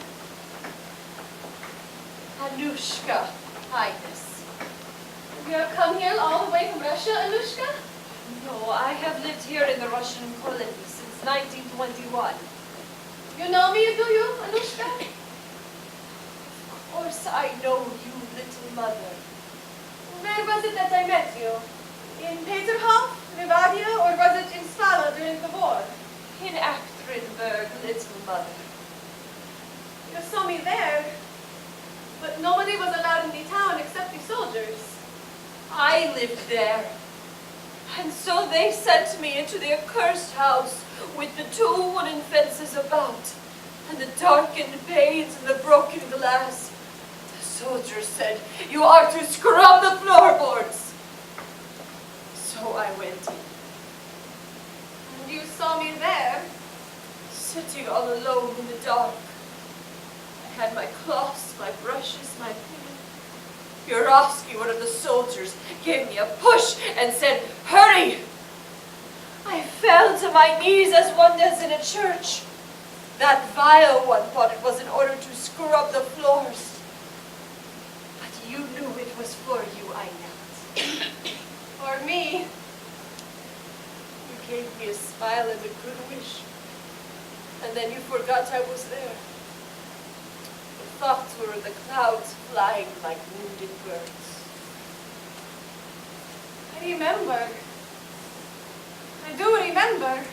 Anushka, Highness. You have come here all the way from Russia, Anushka? No, I have lived here in the Russian colony since 1921. You know me, do you, Anushka? Of course I know you, little mother. Where was it that I met you? In Peterhof, Rivadia, or was it in Spala during the war? In Achtrinburg, little mother. You saw me there, but nobody was allowed in the town except the soldiers. I lived there. And so they sent me into the accursed house with the 2 wooden fences about, and the darkened panes and the broken glass. The soldiers said, "You are to scrub the floorboards." So I went in, And you saw me there. sitting all alone in the dark. I had my cloths, my brushes, my pen. Yurovsky, one of the soldiers, gave me a push and said, "Hurry!" I fell to my knees as one does in a church. That vile one thought it was in order to scrub the floors. it was for you I knelt. For me, You gave me a smile and a good wish, and then you forgot I was there. The thoughts were in the clouds flying like wounded birds. I remember. I do remember.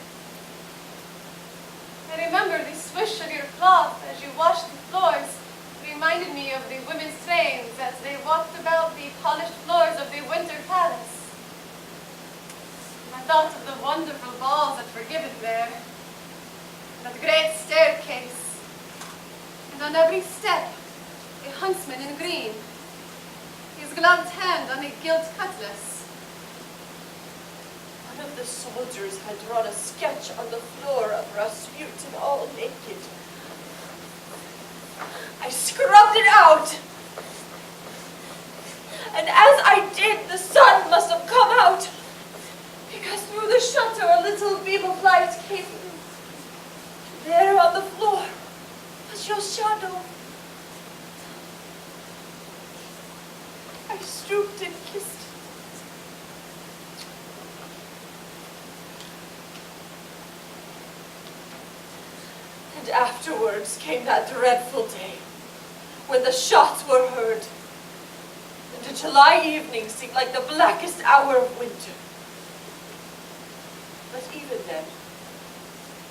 I remember the swish of your cloth as you washed the floors. It reminded me of the women's trains as they walked about the polished floors of the winter palace. I thought of the wonderful balls that were given there, that great staircase, and on every step, a huntsman in green, his gloved hand on a gilt cutlass. One of the soldiers had drawn a sketch on the floor of Rasputin all naked. I scrubbed it out. And as I did, the sun must have come out, because through the shutter a little beam of light came through. There on the floor was your shadow. I stooped and kissed it. And afterwards came that dreadful day when the shots were heard, and a July evening seemed like the blackest hour of winter. But even then,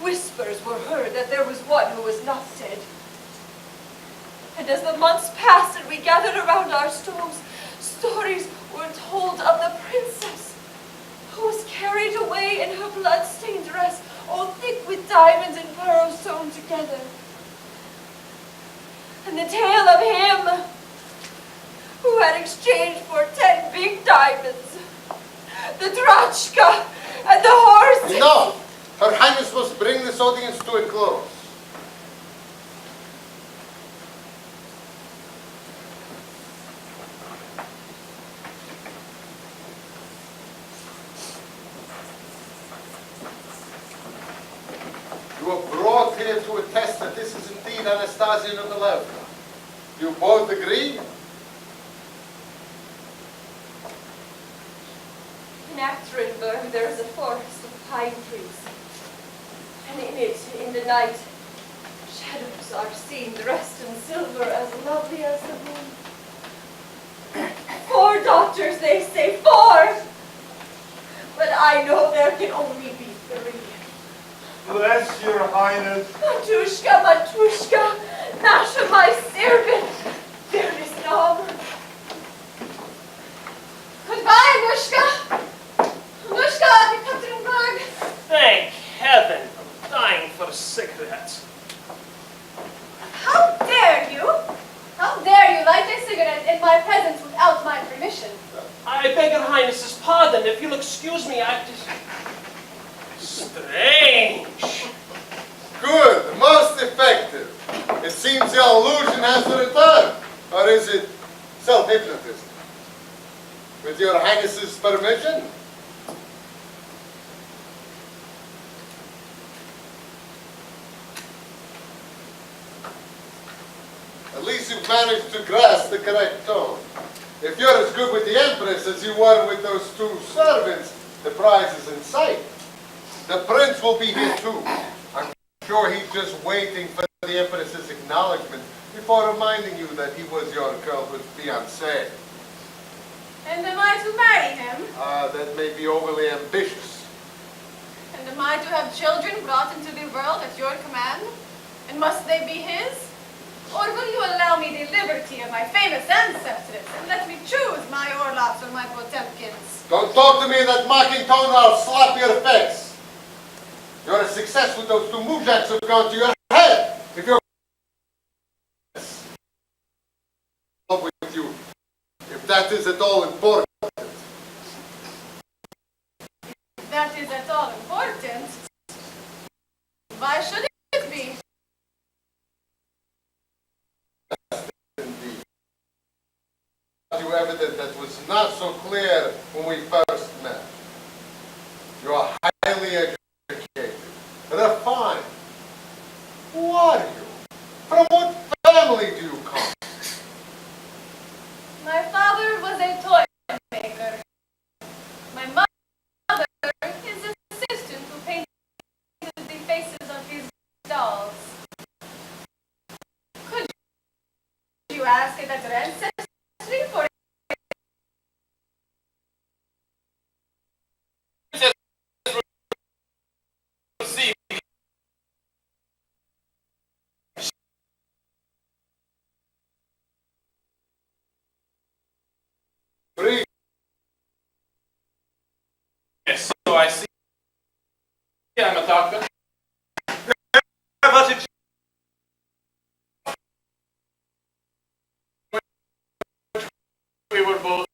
whispers were heard that there was one who was not dead. And as the months passed and we gathered around our stoves, stories were told of the princess who was carried away in her blood-stained dress, all thick with diamonds and pearls sewn together. And the tale of him who had exchanged for 10 big diamonds, the drachka, and the horse. Enough! Her Highness must bring this audience to a close. You are brought here to attest that this is indeed Anastasia Novelevna. You both agree? In Ekaterinburg there is a forest of pine trees, and in it, in the night, shadows are seen dressed in silver as lovely as the moon. 4 daughters, they say, 4! But I know there can only be 3. Bless your Highness. Matushka, Matushka, Nasha, my servant, there is no. Goodbye, Nushka! Nushka, Ekaterinburg! Thank heaven, I'm dying for a cigarette. How dare you? How dare you light a cigarette in my presence without my permission? I beg your highness's pardon. If you'll excuse me, I just... Strange. Good, most effective. It seems the illusion has returned. Or is it self-hypnotism? With your Highness's permission? At least you've managed to grasp the correct tone. If you're as good with the Empress as you were with those 2 servants, the prize is in sight. The Prince will be here too. I'm sure he's just waiting for the Empress's acknowledgement before reminding you that he was your girlhood fiancé. And am I to marry him? That may be overly ambitious. And am I to have children brought into the world at your command? And must they be his? Or will you allow me the liberty of my famous ancestors and let me choose my Orloffs or my Potemkins? Don't talk to me in that mocking tone or I'll slap your face. You're a success with those 2 mujaks who've gone to your head. If you're with you, if that is at all important. If that is at all important, why should it be? Indeed. You evident that was not so clear when we first met. You are highly educated, refined. Who are you? From what family do you come? My father was you ask about your ancestry for Free. Yes, so I see. I'm a doctor. But it's We were both.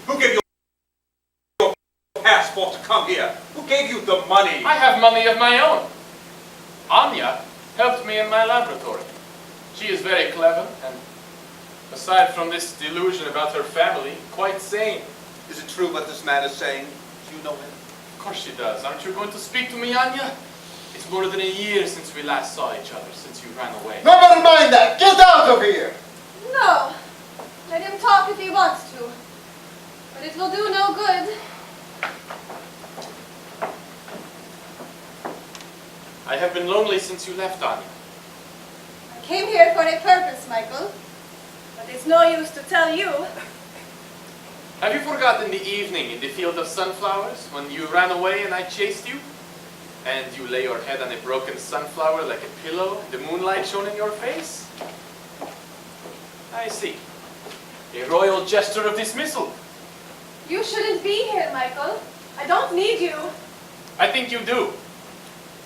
who gave you a passport to come here? Who gave you the money? I have money of my own. Anya helped me in my laboratory. She is very clever and, aside from this delusion about her family, quite sane. Is it true what this man is saying? Do you know him? Of course she does. Aren't you going to speak to me, Anya? It's more than a year since we last saw each other, since you ran away. Never mind that. Get out of here. No. Let him talk if he wants to. But it will do no good. I have been lonely since you left, Anya. I came here for a purpose, Michael. But it's no use to tell you. Have you forgotten the evening in the field of sunflowers when you ran away and I chased you? And you lay your head on a broken sunflower like a pillow, the moonlight shone in your face? I see. A royal gesture of dismissal. You shouldn't be here, Michael. I don't need you. I think you do.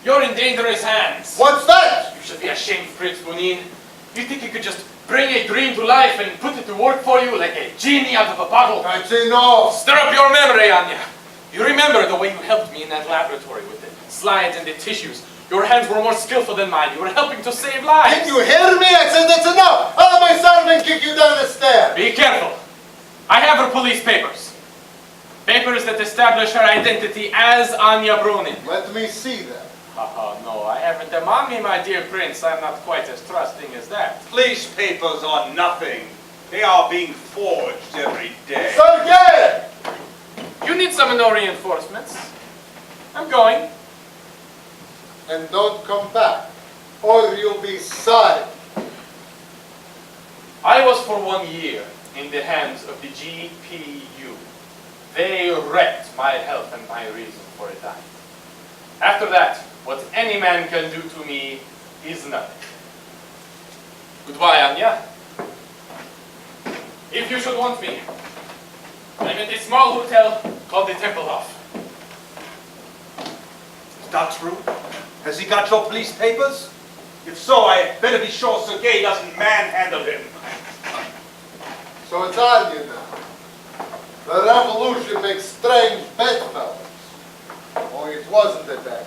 You're in dangerous hands. What's that? You should be ashamed, Prince Bunin. You think you could just bring a dream to life and put it to work for you like a genie out of a bottle? That's enough. Stir up your memory, Anya. You remember the way you helped me in that laboratory with the slides and the tissues. Your hands were more skillful than mine. You were helping to save lives. Did you hear me? I said that's enough. I'll have my servant kick you down the stairs. Be careful. I have her police papers. Papers that establish her identity as Anya Brunin. Let me see them. Haha, no, I haven't them on me, my dear prince. I'm not quite as trusting as that. Police papers are nothing. They are being forged every day. Sergei! You need some no reinforcements. I'm going. And don't come back, or you'll be sorry. I was for 1 year in the hands of the GPU. They wrecked my health and my reason for a time. After that, what any man can do to me is nothing. Goodbye, Anya. If you should want me, I'm in this small hotel called the Templehof. Is that true? Has he got your police papers? If so, I better be sure Sergei doesn't manhandle him. So it's on you now. The revolution makes strange bedfellows. Only it wasn't a bed.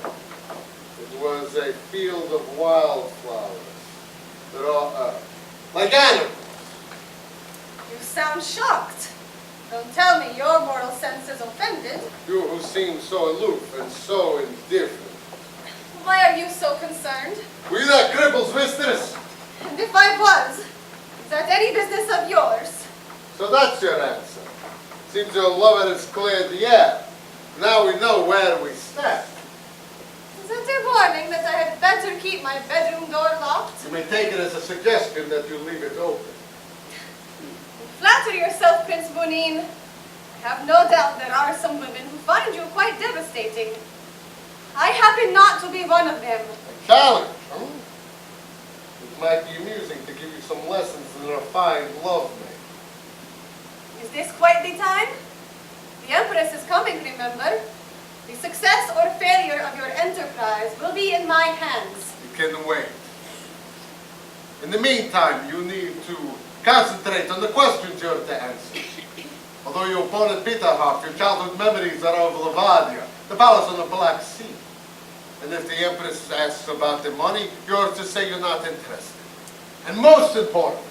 It was a field of wildflowers. Raw earth. Like animals. You sound shocked. Don't tell me your moral sense is offended. You who seem so aloof and so indifferent. Why are you so concerned? Were you that cripple's mistress? And if I was, is that any business of yours? So that's your answer. Seems your lover has cleared the air. Now we know where we stand. Is it a warning that I had better keep my bedroom door locked? You may take it as a suggestion that you leave it open. You flatter yourself, Prince Bunin. I have no doubt there are some women who find you quite devastating. I happen not to be one of them. A challenge, huh? It might be amusing to give you some lessons in refined lovemaking. Is this quite the time? The Empress is coming, remember? The success or failure of your enterprise will be in my hands. You can wait. In the meantime, you need to concentrate on the questions you're to answer. Although you're born at Peterhof, your childhood memories are of Levadia, the palace on the Black Sea. And if the Empress asks about the money, you're to say you're not interested. And most important,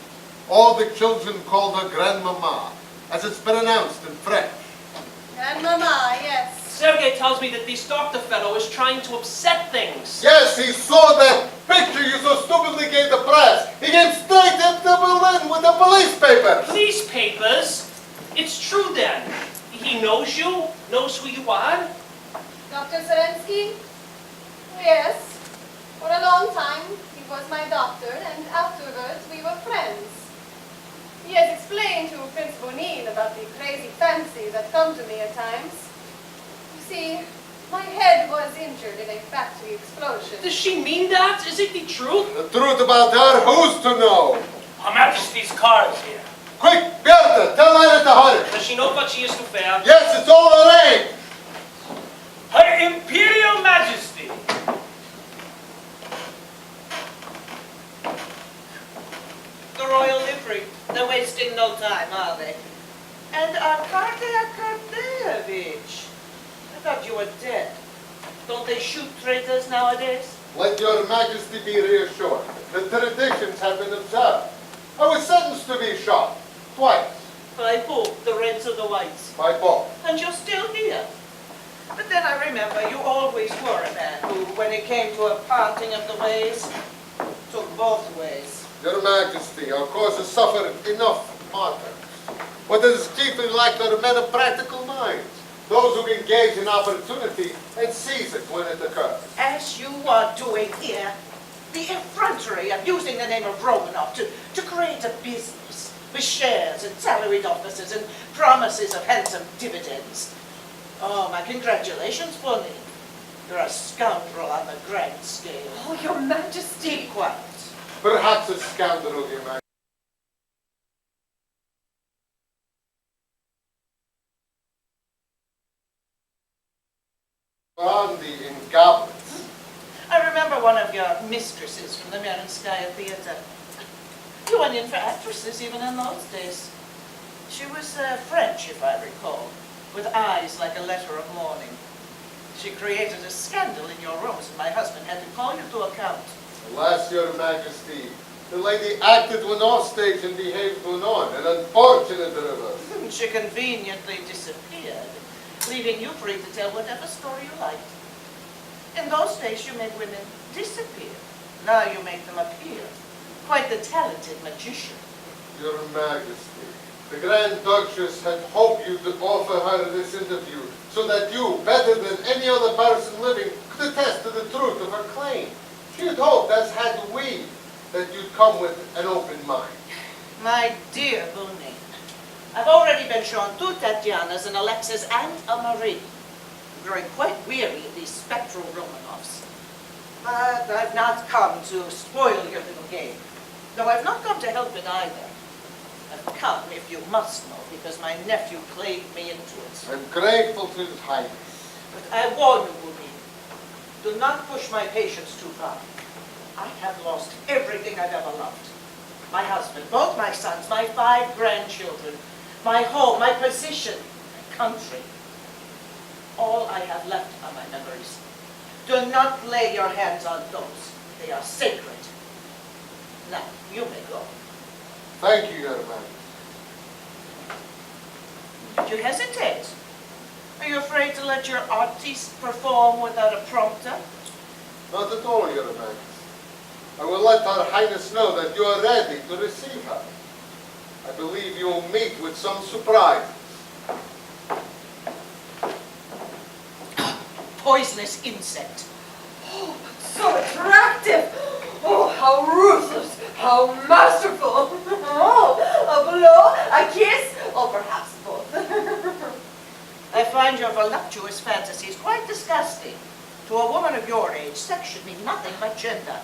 all the children called her Grandmama, as it's been announced in French. Grandmama, yes. Sergei tells me that this doctor fellow is trying to upset things. Yes, he saw that picture you so stupidly gave the press. He came straight up to Berlin with the police papers. Police papers? It's true then. He knows you? Knows who you are? Dr. Serensky? Yes. For a long time, he was my doctor, and afterwards we were friends. He has explained to Prince Bonin about the crazy fancies that come to me at times. You see, my head was injured in a factory explosion. Does she mean that? Is it the truth? The truth about her, who's to know? Her Majesty's car is here. Quick, Bertha, tell Anna to hurry. Does she know what she is to fare? Yes, it's all arranged. Her Imperial Majesty. The royal livery. They're wasting no time, are they? And Arkadia Kardeyevich. I thought you were dead. Don't they shoot traitors nowadays? Let your majesty be reassured. The traditions have been observed. I was sentenced to be shot. Twice. By who? The Reds or the Whites? By both. And you're still here. But then I remember you always were a man who, when it came to a parting of the ways, took both ways. Your majesty, our cause has suffered enough martyrs. What is chiefly lacked are men of practical minds. Those who engage in opportunity and seize it when it occurs. As you are doing here, the effrontery of using the name of Romanov to create a business with shares and salaried officers and promises of handsome dividends. Oh, my congratulations, Bonnie. You're a scoundrel on the grand scale. Oh, Your Majesty. Keep quiet. Perhaps a scoundrel, your majesty. Brandy in goblets. I remember one of your mistresses from the Marinskaya Theater. You went in for actresses even in those days. She was French, if I recall, with eyes like a letter of mourning. She created a scandal in your rooms, and my husband had to call you to account. Alas, your majesty, the lady acted when off stage and behaved when on, an unfortunate reverse. She conveniently disappeared, leaving you free to tell whatever story you liked. In those days, you made women disappear. Now you make them appear. Quite the talented magician. Your majesty, the Grand Duchess had hoped you to offer her this interview so that you, better than any other person living, could attest to the truth of her claim. She had hoped, as had we, that you'd come with an open mind. My dear Bonin, I've already been shown 2 Tatianas, an Alexis, and a Marie. I'm growing quite weary of these spectral Romanovs. But I've not come to spoil your little game. Though I've not come to help it either. I've come, if you must know, because my nephew plagued me into it. I'm grateful to His Highness. But I warn you, Bonin, do not push my patience too far. I have lost everything I've ever loved. My husband, both my sons, my 5 grandchildren, my home, my position, my country. All I have left are my memories. Do not lay your hands on those. They are sacred. Now, you may go. Thank you, your majesty. Did you hesitate? Are you afraid to let your artiste perform without a prompter? Not at all, your majesty. I will let her highness know that you are ready to receive her. I believe you will meet with some surprises. Poisonous insect. Oh, so attractive. Oh, how ruthless, how masterful. Oh, a blow, a kiss, or perhaps both. I find your voluptuous fantasies quite disgusting. To a woman of your age, sex should mean nothing but gender.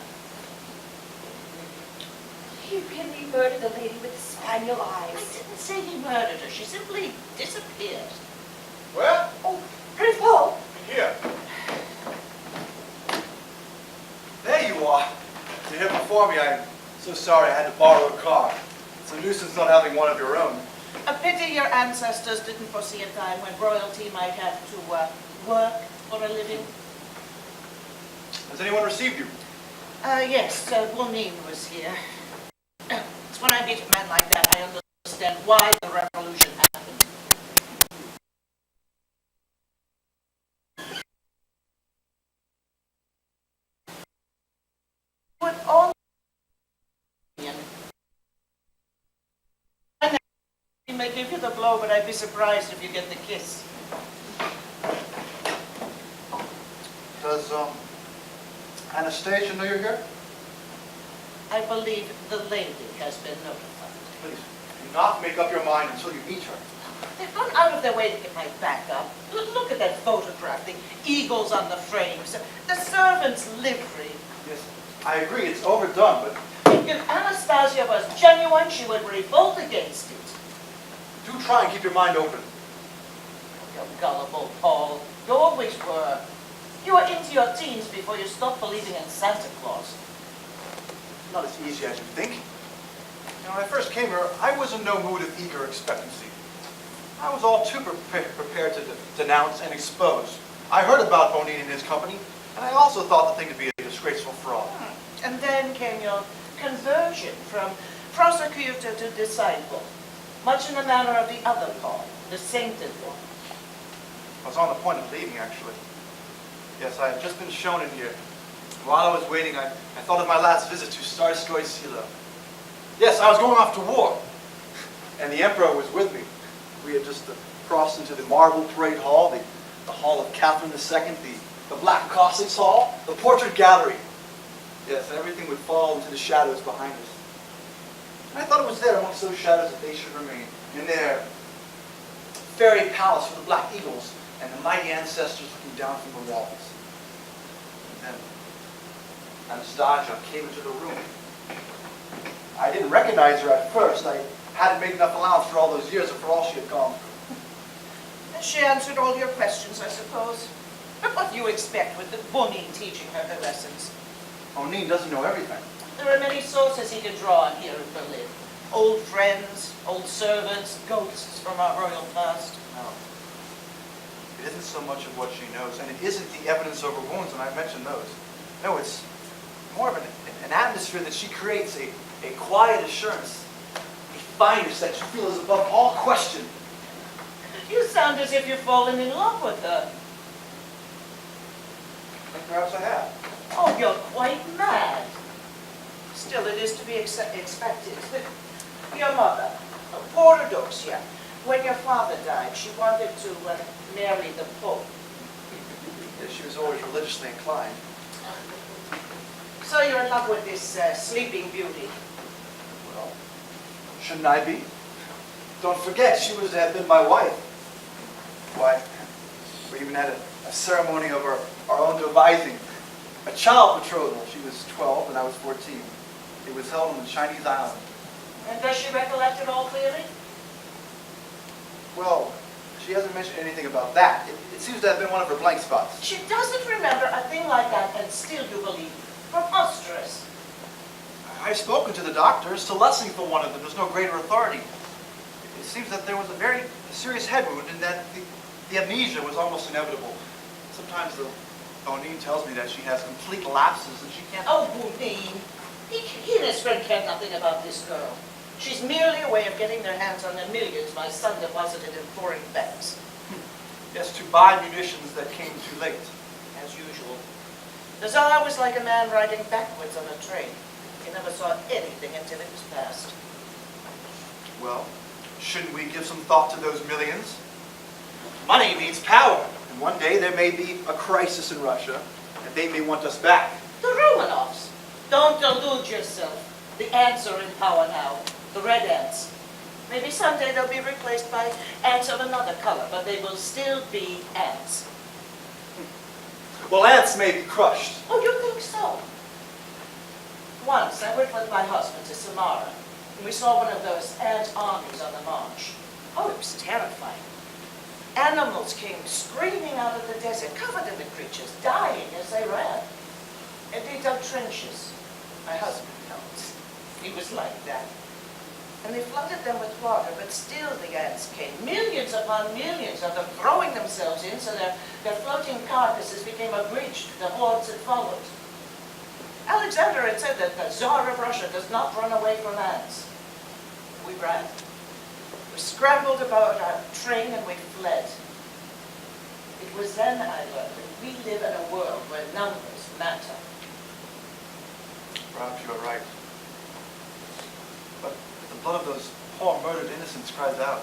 He really murdered the lady with the spaniel I eyes. didn't say he murdered her. She simply disappeared. Well, Oh, Prince Paul. here. There you are. You're here before me. I'm so sorry I had to borrow a car. It's a nuisance not having one of your own. A pity your ancestors didn't foresee a time when royalty might have to work for a living. Has anyone received you? Yes, Bonin was here. It's when I meet a man like that I understand why the revolution happened. With all give you the blow, but I'd be surprised if you get the kiss. Does Anastasia know you're here? I believe the lady has been notified. Please, do not make up your mind until you meet her. They've gone out of their way to get my back up. Look at that photograph, the eagles on the frames, the servant's livery. Yes, I agree, it's overdone, but If Anastasia was genuine, she would revolt against it. do try and keep your mind open. You gullible Paul. You always were. You were into your teens before you stopped believing in Santa Claus. It's not as easy as you think. When I first came here, I was in no mood of eager expectancy. I was all too prepared to denounce and expose. I heard about O'Neill and his company, and I also thought the thing to be a disgraceful fraud. And then came your conversion from prosecutor to disciple, much in the manner of the other Paul, the sainted one. I was on the point of leaving, actually. Yes, I had just been shown in here. While I was waiting, I thought of my last visit to Tsarskoye Selo. Yes, I was going off to war, and the Emperor was with me. We had just crossed into the Marble Parade Hall, the Hall of Catherine II, the Black Cossacks Hall, the Portrait Gallery. Yes, everything would fall into the shadows behind us. And I thought it was there amongst those shadows that they should remain, in their fairy palace for the Black Eagles and the mighty ancestors looking down from the walls. And then Anastasia came into the room. I didn't recognize her at first. I hadn't made enough allowance for all those years and for all she had gone through. And she answered all your questions, I suppose. But what do you expect with the Bonin teaching her her lessons? O'Neill doesn't know everything. There are many sources he can draw on here in Berlin. Old friends, old servants, ghosts from our royal past. No. It isn't so much of what she knows, and it isn't the evidence over wounds, and I mentioned those. No, it's more of an atmosphere that she creates, a quiet assurance, a fineness that you feel is above all question. You sound as if you've fallen in love with her. And perhaps I have. Oh, you're quite mad. Still, it is to be expected. Your mother, poor Eudoxia, when your father died, she wanted to marry the Pope. Yes, she was always religiously inclined. So you're in love with this sleeping beauty. Well, shouldn't I be? Don't forget, she was to have been my wife. Why, we even had a ceremony of our own devising. A child betrothal. She was 12 and I was 14. It was held on the Chinese island. And does she recollect it all clearly? Well, she hasn't mentioned anything about that. It seems to have been one of her blank spots. She doesn't remember a thing like that, and still you believe. Preposterous. I've spoken to the doctors. Celesting for one of them. There's no greater authority. It seems that there was a very serious head wound and that the amnesia was almost inevitable. Sometimes O'Neill tells me that she has complete lapses and she can't... Oh, Boudin. He and his friend care nothing about this girl. She's merely a way of getting their hands on the millions my son deposited in foreign banks. Yes, to buy munitions that came too late. As usual. The Tsar was like a man riding backwards on a train. He never saw anything until it was past. Well, shouldn't we give some thought to those millions? Money means power. And one day there may be a crisis in Russia, and they may want us back. The Romanovs. Don't delude yourself. The ants are in power now. The red ants. Maybe someday they'll be replaced by ants of another color, but they will still be ants. Well, ants may be crushed. Oh, you think so? Once I went with my husband to Samara, and we saw one of those ant armies on the march. Oh, it was terrifying. Animals came screaming out of the desert, covered in the creatures, dying as they ran. And they dug trenches. My husband helped. He was like that. And they flooded them with water, but still the ants came. Millions upon millions of them throwing themselves in, so their floating carcasses became a bridge to the hordes that followed. Alexander had said that the Tsar of Russia does not run away from ants. We ran. We scrambled about our train and we fled. It was then I learned that we live in a world where numbers matter. Perhaps you are right. But the blood of those poor murdered innocents cries out.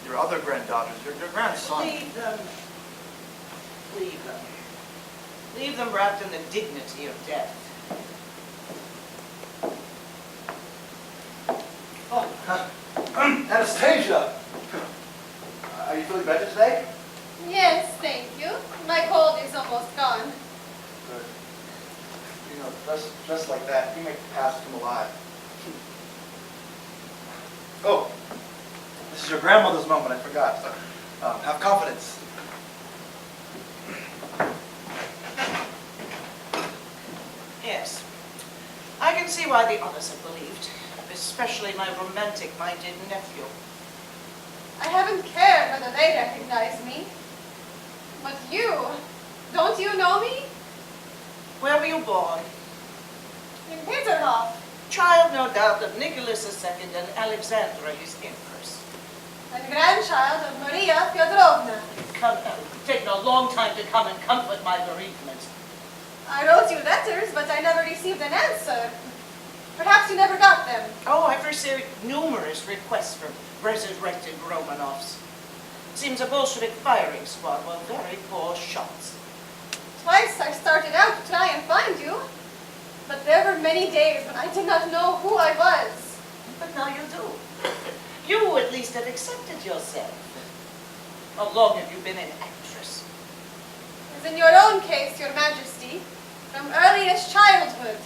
your other granddaughters, your grandson. Leave them. Leave them. Leave them wrapped in the dignity of death. Oh, Anastasia! Are you feeling better today? Yes, thank you. My cold is almost gone. Good. You know, dressed like that, you make the past come alive. Oh, this is your grandmother's moment, I forgot. Have confidence. Yes. I can see why the others have believed, especially my romantic-minded nephew. I haven't cared whether they recognize me. But you, don't you know me? Where were you born? In Peterhof. Child, no doubt, of Nicholas II and Alexandra, his empress. And grandchild of Maria Fyodorovna. Taken a long time to come and comfort my bereavement. I wrote you letters, but I never received an answer. Perhaps you never got them. Oh, I've received numerous requests from resurrected Romanovs. Seems a Bolshevik firing squad were very poor shots. Twice I started out to try and find you. But there were many days when I did not know who I was. But now you do. You at least have accepted yourself. How long have you been an actress? As in your own case, Your Majesty, from earliest childhood.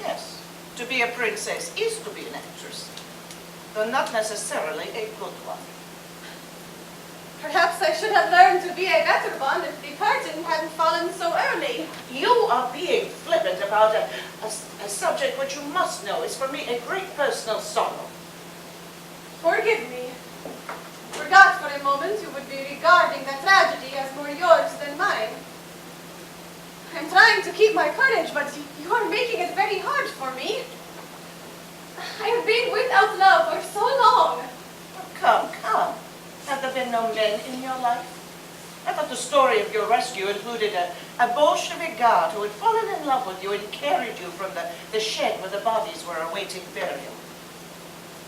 Yes. To be a princess is to be an actress, though not necessarily a good one. Perhaps I should have learned to be a better one if the curtain hadn't fallen so early. You are being flippant about a subject which you must know is for me a great personal sorrow. Forgive me. Forgot for a moment you would be regarding the tragedy as more yours than mine. I'm trying to keep my courage, but you are making it very hard for me. I have been without love for so long. Oh, come, come. Have there been no men in your life? I thought the story of your rescue included a Bolshevik guard who had fallen in love with you and carried you from the shed where the bodies were awaiting burial.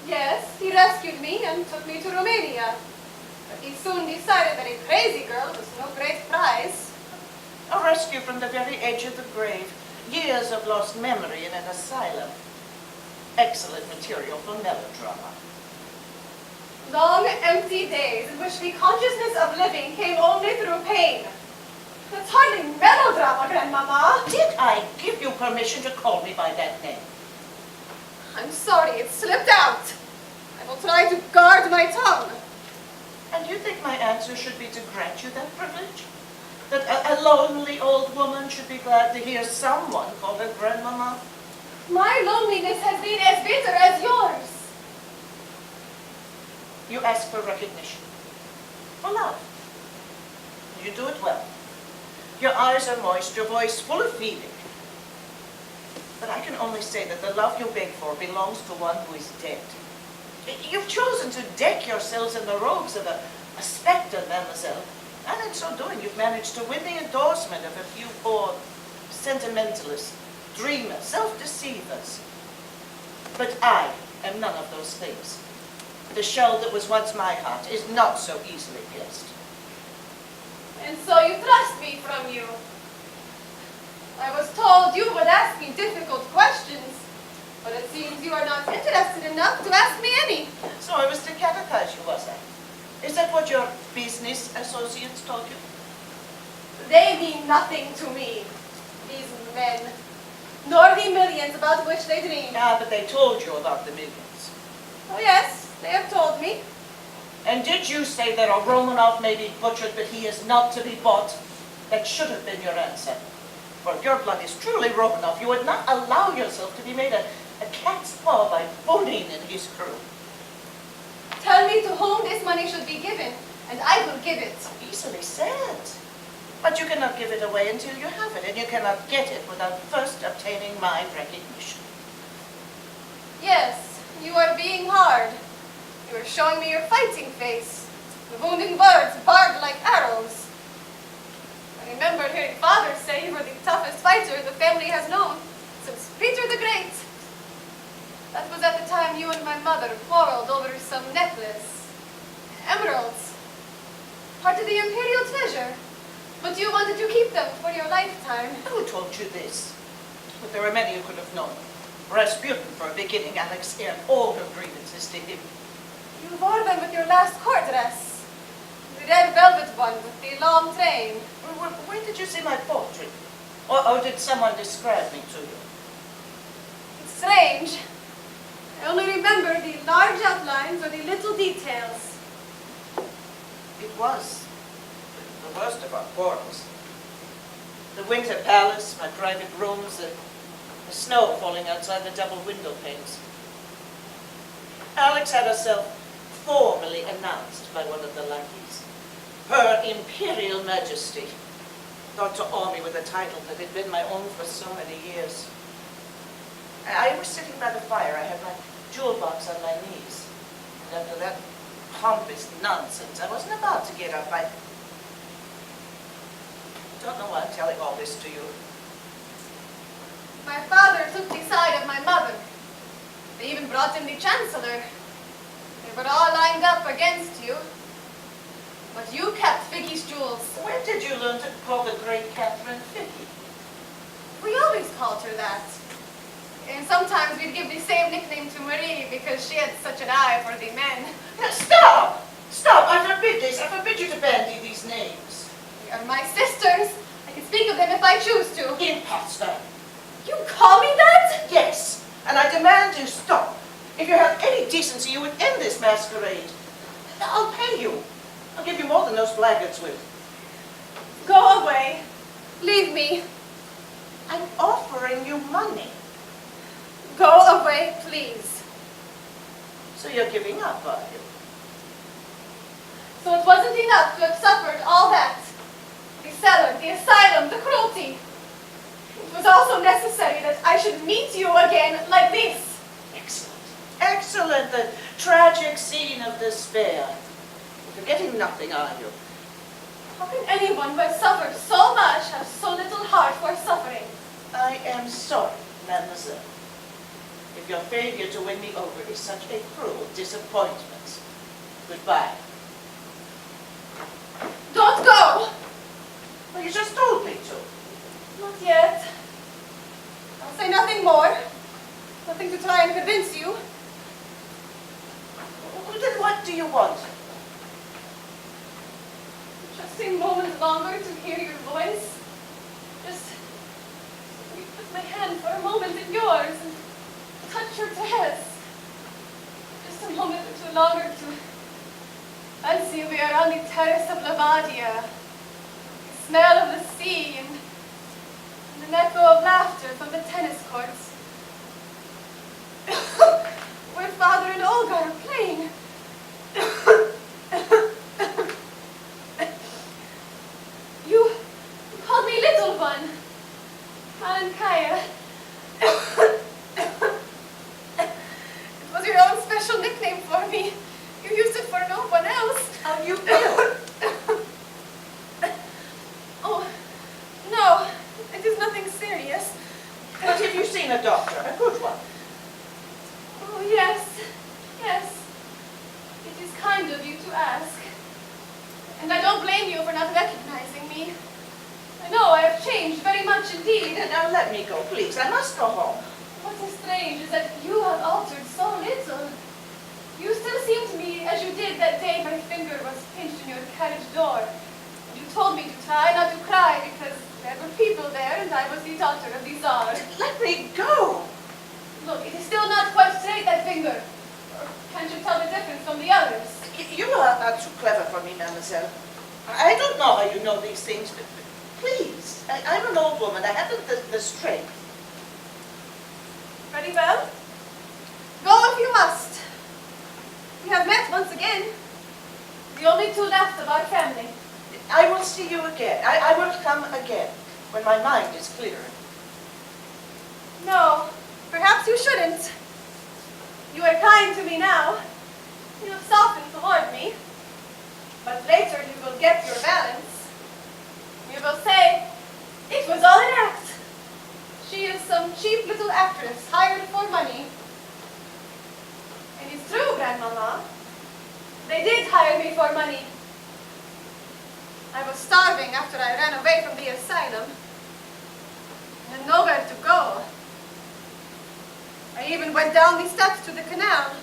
Yes, he rescued me and took me to Romania. But he soon decided that a crazy girl was no great prize. A rescue from the very edge of the grave. Years of lost memory in an asylum. Excellent material for melodrama. Long, empty days in which the consciousness of living came only through pain. That's hardly melodrama, Grandmama. Did I give you permission to call me by that name? I'm sorry, it slipped out. I will try to guard my tongue. And you think my answer should be to grant you that privilege? That a lonely old woman should be glad to hear someone call her Grandmama? My loneliness has been as bitter as yours. You ask for recognition, for love. You do it well. Your eyes are moist, your voice full of feeling. But I can only say that the love you beg for belongs to one who is dead. You've chosen to deck yourselves in the robes of a spectre, mademoiselle, and in so doing you've managed to win the endorsement of a few poor sentimentalists, dreamers, self-deceivers. But I am none of those things. The shell that was once my heart is not so easily pierced. And so you thrust me from you. I was told you would ask me difficult questions, but it seems you are not interested enough to ask me any. So I was to catechize you, was I? Is that what your business associates told you? They mean nothing to me, these men, nor the millions about which they dream. Ah, but they told you about the millions. Oh yes, they have told me. And did you say that a Romanov may be butchered, but he is not to be bought? That should have been your answer. For if your blood is truly Romanov, you would not allow yourself to be made a cat's paw by Bonin and his crew. Tell me to whom this money should be given, and I will give it. Easily said. But you cannot give it away until you have it, and you cannot get it without first obtaining my recognition. Yes, you are being hard. You are showing me your fighting face, the wounding words barbed like arrows. I remember hearing Father say you were the toughest fighter the family has known since Peter the Great. That was at the time you and my mother quarreled over some necklace. Emeralds. Part of the imperial treasure. But you wanted to keep them for your lifetime. Who told you this? But there are many who could have known. Rasputin, for a beginning, Alex aired all her grievances to him. You wore them with your last court dress. The red velvet one with the long train. Where did you see my portrait? Or did someone describe me to you? It's strange. I only remember the large outlines or the little details. It was the worst of our quarrels. The winter palace, my private rooms, the snow falling outside the double window panes. Alex had herself formally announced by one of the lackeys. Her Imperial Majesty, thought to awe me with a title that had been my own for so many years. I was sitting by the fire. I had my jewel box on my knees. And after that pompous nonsense, I wasn't about to get up. I don't know why I'm telling all this to you. My father took the side of my mother. They even brought in the chancellor. They were all lined up against you. But you kept Figgy's jewels. Where did you learn to call the great Catherine Figgy? We always called her that. And sometimes we'd give the same nickname to Marie because she had such an eye for the men. Now, stop! Stop! I forbid this. I forbid you to bandy these names. They are my sisters. I can speak of them if I choose to. Imposter. You call me that? Yes, and I demand you stop. If you have any decency, you would end this masquerade. I'll pay you. I'll give you more than those blackguards will. Go away. Leave me. I'm offering you money. Go away, please. So you're giving up, are you? So it wasn't enough to have suffered all that. The cellar, the asylum, the cruelty. It was also necessary that I should meet you again like this. Excellent. Excellent. The tragic scene of despair. You're forgetting nothing, are you? How can anyone who has suffered so much have so little heart for suffering? I am sorry, mademoiselle. If your failure to win me over is such a cruel disappointment. Goodbye. Don't go! Well, you just told me to. Not yet. I'll say nothing more. Nothing to try and convince you. Well, then what do you want? Just a moment longer to hear your voice. Just put my hand for a moment in yours and touch your dress. Just a moment or two longer to fancy we are on the terrace of Lavadia. The smell of the sea and an echo of laughter from the tennis courts. Where Father and Olga are playing. You called me little one. And Kaya. It was your own special nickname for me. You used it for no one else. Are you ill? Oh, no. It is nothing serious. But have you seen a doctor? A good one? Oh, yes. Yes. It is kind of you to ask. And I don't blame you for not recognizing me. I know I have changed very much indeed. Now let me go, please. I must go home. What is strange is that you have altered so little. You still seem to me as you did that day my finger was pinched in your carriage door. And you told me to try not to cry because there were people there and I was the daughter of the Tsar. Let me go. Look, it is still not quite straight, that finger. Or can't you tell the difference from the others? You are too clever for me, mademoiselle. I don't know how you know these things, but please. I'm an old woman. I haven't the strength. Very well. Go if you must. We have met once again. The only two left of our family. I will see you again. I will come again when my mind is clearer. No, perhaps you shouldn't. You are kind to me now. You have softened toward me. But later you will get your balance. You will say, it was all an act. She is some cheap little actress hired for money. It is true, Grandmama. They did hire me for money. I was starving after I ran away from the asylum. I had nowhere to go. I even went down the steps to the canal.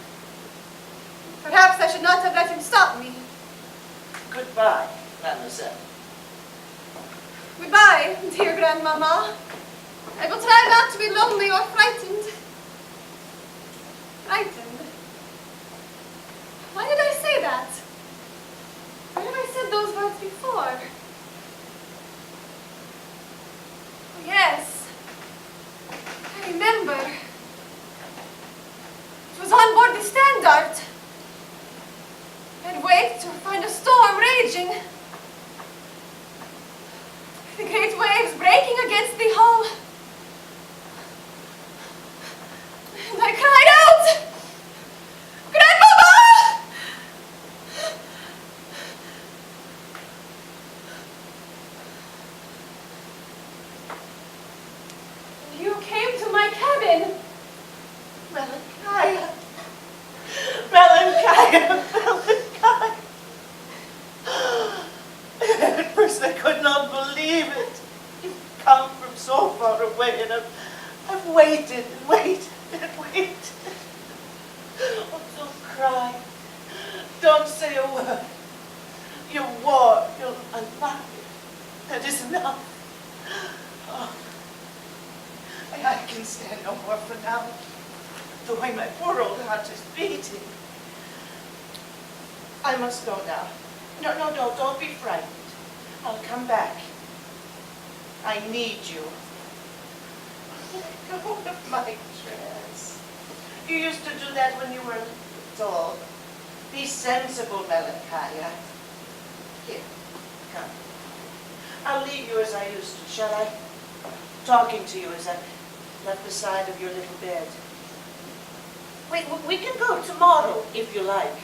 Perhaps I should not have let him stop me. Goodbye, mademoiselle. Goodbye, dear grandmama. I will try not to be lonely or frightened. Frightened? Why did I say that? Where have I said those words before? Oh, yes. I remember. It was on board the Standard. I'd wait to find a storm raging. The great waves breaking against the hull. And I cried out, "Grandmama!" And you came to my cabin. Melancholia. Melancholia. Melancholia. At first I could not believe it. You've come from so far away, and I've waited and waited and waited. Oh, don't cry. Don't say a word. You're warm. You're alive. That is enough. Oh, I can stand no more for now. The way my poor old heart is beating. I must go now. No, don't be frightened. I'll come back. I need you. Let go of my dress. You used to do that when you were little. Be sensible, Melancholia. Here, come. I'll leave you as I used to, shall I? Talking to you as I left the side of your little bed. We can go tomorrow, if you like,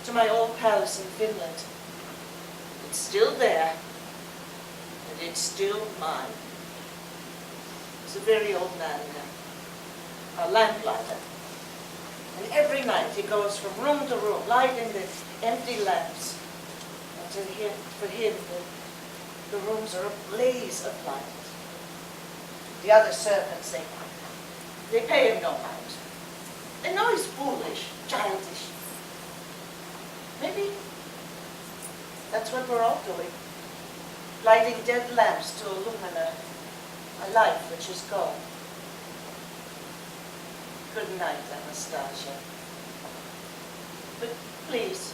to my old palace in Finland. It's still there, and it's still mine. There's a very old man there, a lamplighter. And every night he goes from room to room, lighting the empty lamps. Until for him, the rooms are a blaze of light. The other servants, they pay him no mind. They know he's foolish, childish. Maybe that's what we're all doing. Lighting dead lamps to illumine a life which is gone. Good night, Anastasia. But please,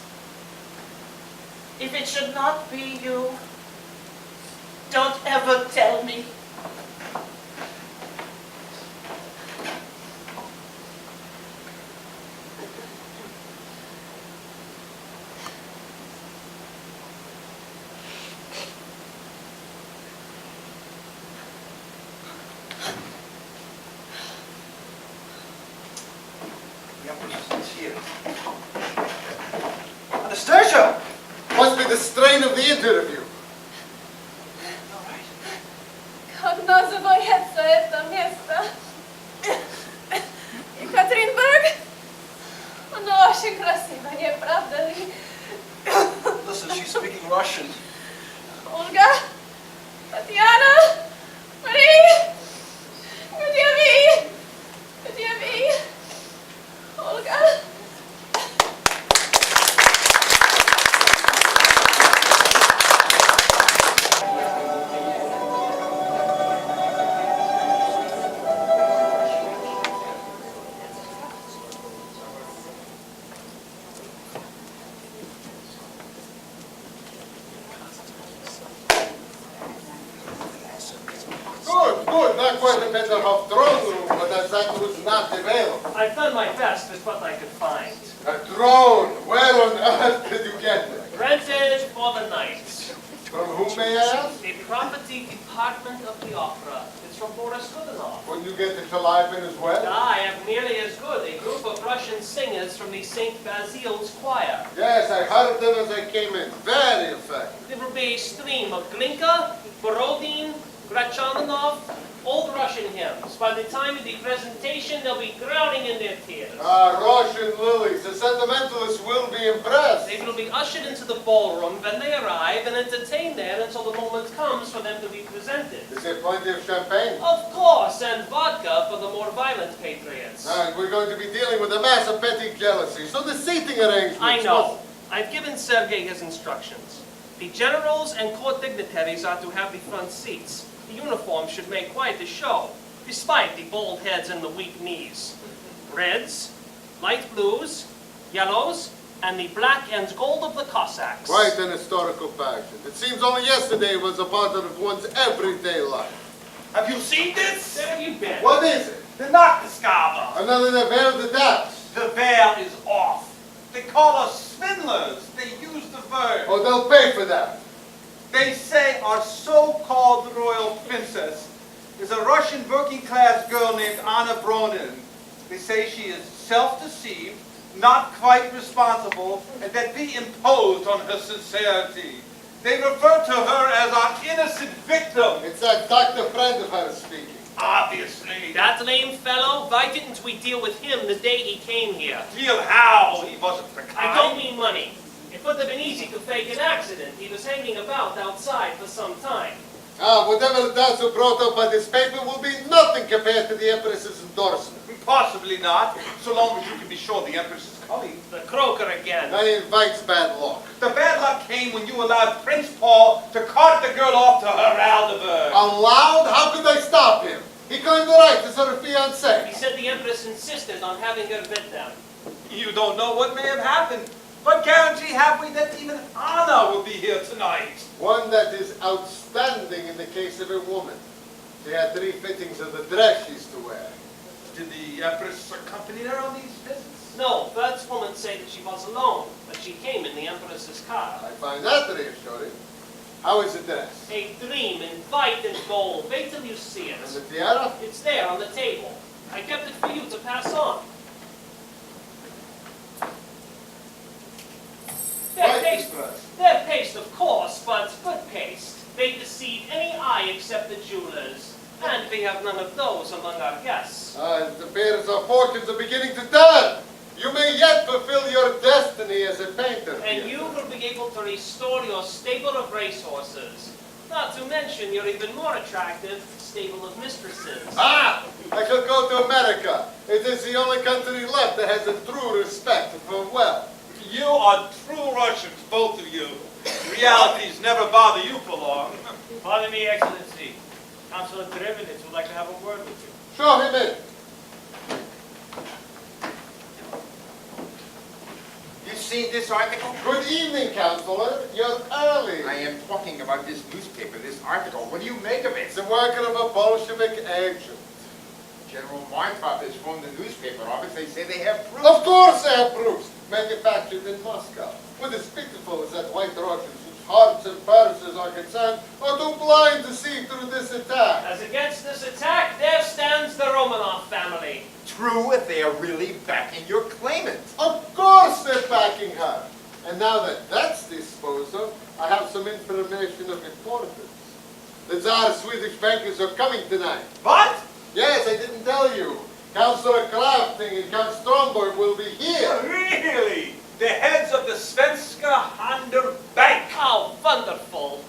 if it should not be you, don't ever tell me. Anastasia! Must be the strain of the interview. Kognozowojece это место. Екатеринбург? Оно очень красиво, не правда ли? Listen, she's speaking Russian. Olga, Tatiana, Marie, где вы? Olga. Good. Not quite a better half throne room, but that was not available. I've done my best with what I could find. A throne? Where on earth did you get it? Rented for the night. From whom, may I ask? The property department of the opera. It's from Boris Godunov. Couldn't you get the Chalipin as well? I have nearly as good. A group of Russian singers from the St. Basil's choir. Yes, I heard them as I came in. Very effective. There will be a stream of Glinka, Borodin, Grachananov, old Russian hymns. By the time of the presentation, they'll be drowning in their tears. Ah, Russian lilies. The sentimentalists will be impressed. They will be ushered into the ballroom when they arrive and entertained there until the moment comes for them to be presented. Is there plenty of champagne? Of course, and vodka for the more violent patriots. And we're going to be dealing with a mass of petty jealousy, so the seating arrangements... I know. I've given Sergei his instructions. The generals and court dignitaries are to have the front seats. The uniform should make quite a show, despite the bald heads and the weak knees. Reds, light blues, yellows, and the black and gold of the Cossacks. Quite an historical fashion. It seems only yesterday was a part of one's everyday life. Have you seen this? Where have you been? What is it? The Nachtigaba. Another veil de Dutch. The veil is off. They call us swindlers. They use the verb. Oh, they'll pay for that. They say our so-called royal princess is a Russian working-class girl named Anna Bronin. They say she is self-deceived, not quite responsible, and that we imposed on her sincerity. They refer to her as our innocent victim. It's that doctor friend of hers speaking. Obviously. That lame fellow, why didn't we deal with him the day he came here? Deal how? He wasn't the kind. I don't mean money. It would have been easy to fake an accident. He was hanging about outside for some time. Ah, whatever the doubts are brought up by this paper will be nothing compared to the Empress's endorsement. Possibly not, so long as you can be sure the Empress is coming. The croaker again. That invites bad luck. The bad luck came when you allowed Prince Paul to cart the girl off to her Aldeburgh. Allowed? How could I stop him? He claimed the right as her fiancé. He said the Empress insisted on having her with them. You don't know what may have happened. What guarantee have we that even Anna will be here tonight? One that is outstanding in the case of a woman. She had 3 fittings of the dress she's to wear. Did the Empress accompany her on these visits? No, first woman said that she was alone, but she came in the Empress's car. I find that reassuring. How is the dress? A dream in white and gold. Wait till you see it. And the tiara? It's there on the table. I kept it for you to pass on. They're paste, of course, but good paste. They deceive any eye except the jewelers. And we have none of those among our guests. It appears our fortunes are beginning to turn. You may yet fulfill your destiny as a painter. And you will be able to restore your stable of racehorses. Not to mention your even more attractive stable of mistresses. Ah! I shall go to America. It is the only country left that has a true respect for wealth. You are true Russians, both of you. Realities never bother you for long. Pardon me, Excellency. Councilor Drevenitz would like to have a word with you. Show him in. You seen this article? Good evening, Counselor. You're early. I am talking about this newspaper, this article. What do you make of it? It's the work of a Bolshevik agent. General Martov has phoned the newspaper office. They say they have proof. Of course they have proofs. Manufactured in Moscow. What is pitiful is that white Russians, whose hearts and purses are concerned, are too blind to see through this attack. As against this attack, there stands the Romanov family. True if they are really backing your claimant. Of course they're backing her. And now that that's disposed of, I have some information of importance. The Tsar's Swedish bankers are coming tonight. What? Yes, I didn't tell you. Councillor Krafting and Count Stromberg will be here. Really? The heads of the Svenska Handelsbank. How wonderful.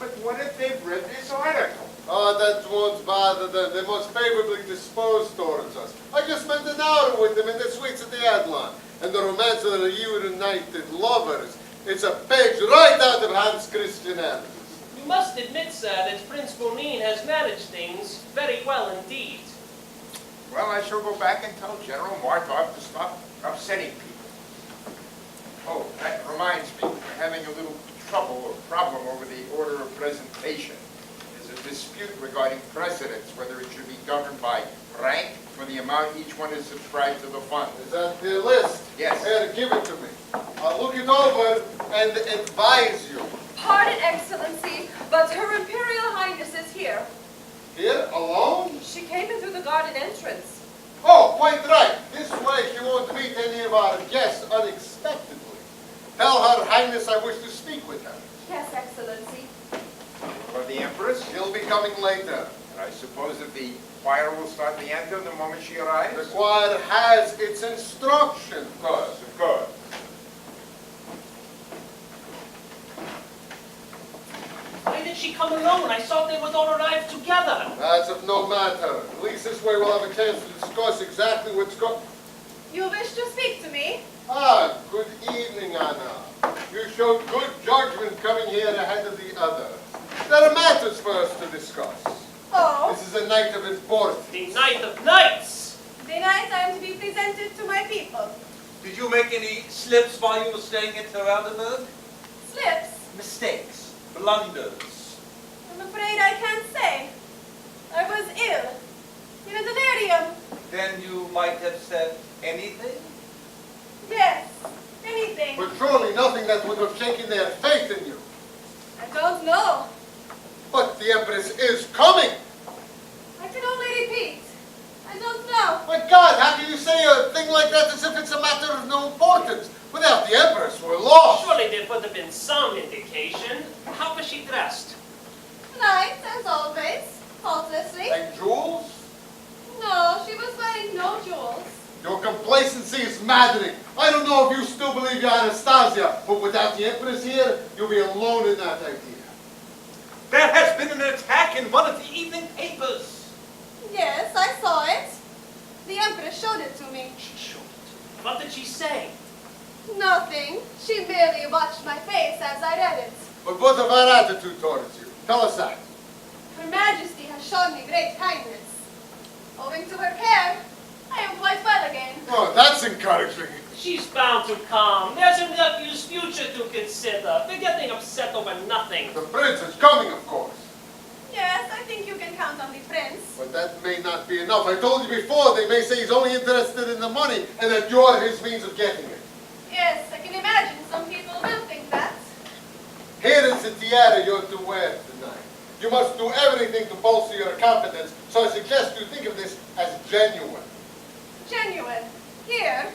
But what if they've read this article? Oh, that won't bother them. They're most favorably disposed towards us. I just spent an hour with them in the suites at the Adlon. And the romance of the reunited lovers. It's a page right out of Hans Christian Andersen. You must admit, sir, that Prince Bonin has managed things very well indeed. Well, I shall go back and tell General Martov to stop upsetting people. Oh, that reminds me, we're having a little problem over the order of presentation. There's a dispute regarding precedence, whether it should be governed by rank or the amount each one is subscribed to the fund. Is that the list? Yes. Here, give it to me. I'll look it over and advise you. Pardon, Excellency, but Her Imperial Highness is here. Here, alone? She came in through the garden entrance. Oh, quite right. This way she won't meet any of our guests unexpectedly. Tell Her Highness I wish to speak with her. Yes, Excellency. But the Empress? She'll be coming later. I suppose that the choir will start the anthem the moment she arrives? The choir has its instruction. Of course, of course. Why did she come alone? I thought they would all arrive together. That's of no matter. At least this way we'll have a chance to discuss exactly what's going. You wish to speak to me? Ah, good evening, Anna. You showed good judgment coming here ahead of the others. There are matters for us to discuss. Oh, This is a night of importance. The night of nights. the night I am to be presented to my people. Did you make any slips while you were staying at Teraldenburg? Slips? Mistakes, blunders. I'm afraid I can't say. I was ill. In a delirium. Then you might have said anything? Yes, anything. But surely nothing that would have shaken their faith in you. I don't know. But the Empress is coming! I can only repeat. I don't know. My God, how can you say a thing like that as if it's a matter of no importance? Without the Empress, we're lost. Surely there would have been some indication. How was she dressed? Nice, as always. Faultlessly. And jewels? No, she was wearing no jewels. Your complacency is maddening. I don't know if you still believe you're Anastasia, but without the Empress here, you'll be alone in that idea. There has been an attack in one of the evening papers. Yes, I saw it. The Empress showed it to me. She showed it. What did she say? Nothing. She merely watched my face as I read it. But what of our attitude towards you? Tell us that. Her Majesty has shown me great kindness. Owing to her care, I am quite well again. Oh, that's encouraging. She's bound to come. There's her nephew's future to consider. They're getting upset over nothing. The Prince is coming, of course. Yes, I think you can count on the Prince. But that may not be enough. I told you before, they may say he's only interested in the money and that you're his means of getting it. Yes, I can imagine some people will think that. Here is the tiara you're to wear tonight. You must do everything to bolster your confidence, so I suggest you think of this as genuine. Genuine. Here.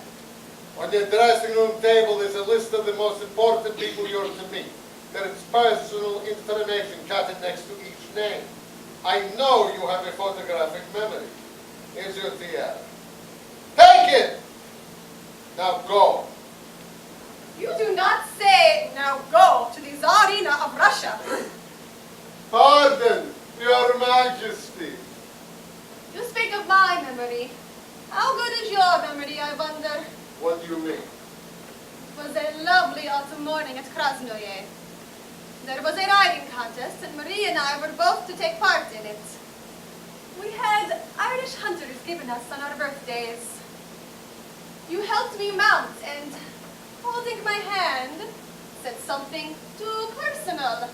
On your dressing room table is a list of the most important people you're to meet. There is personal information jotted next to each name. I know you have a photographic memory. Here's your tiara. Take it! Now go. You do not say, now go to the Tsarina of Russia. Pardon, Your Majesty. You speak of my memory. How good is your memory, I wonder? What do you mean? It was a lovely autumn morning at Krasnoye. There was a riding contest, and Marie and I were both to take part in it. We had Irish hunters given us on our birthdays. You helped me mount, and holding my hand, said something too personal.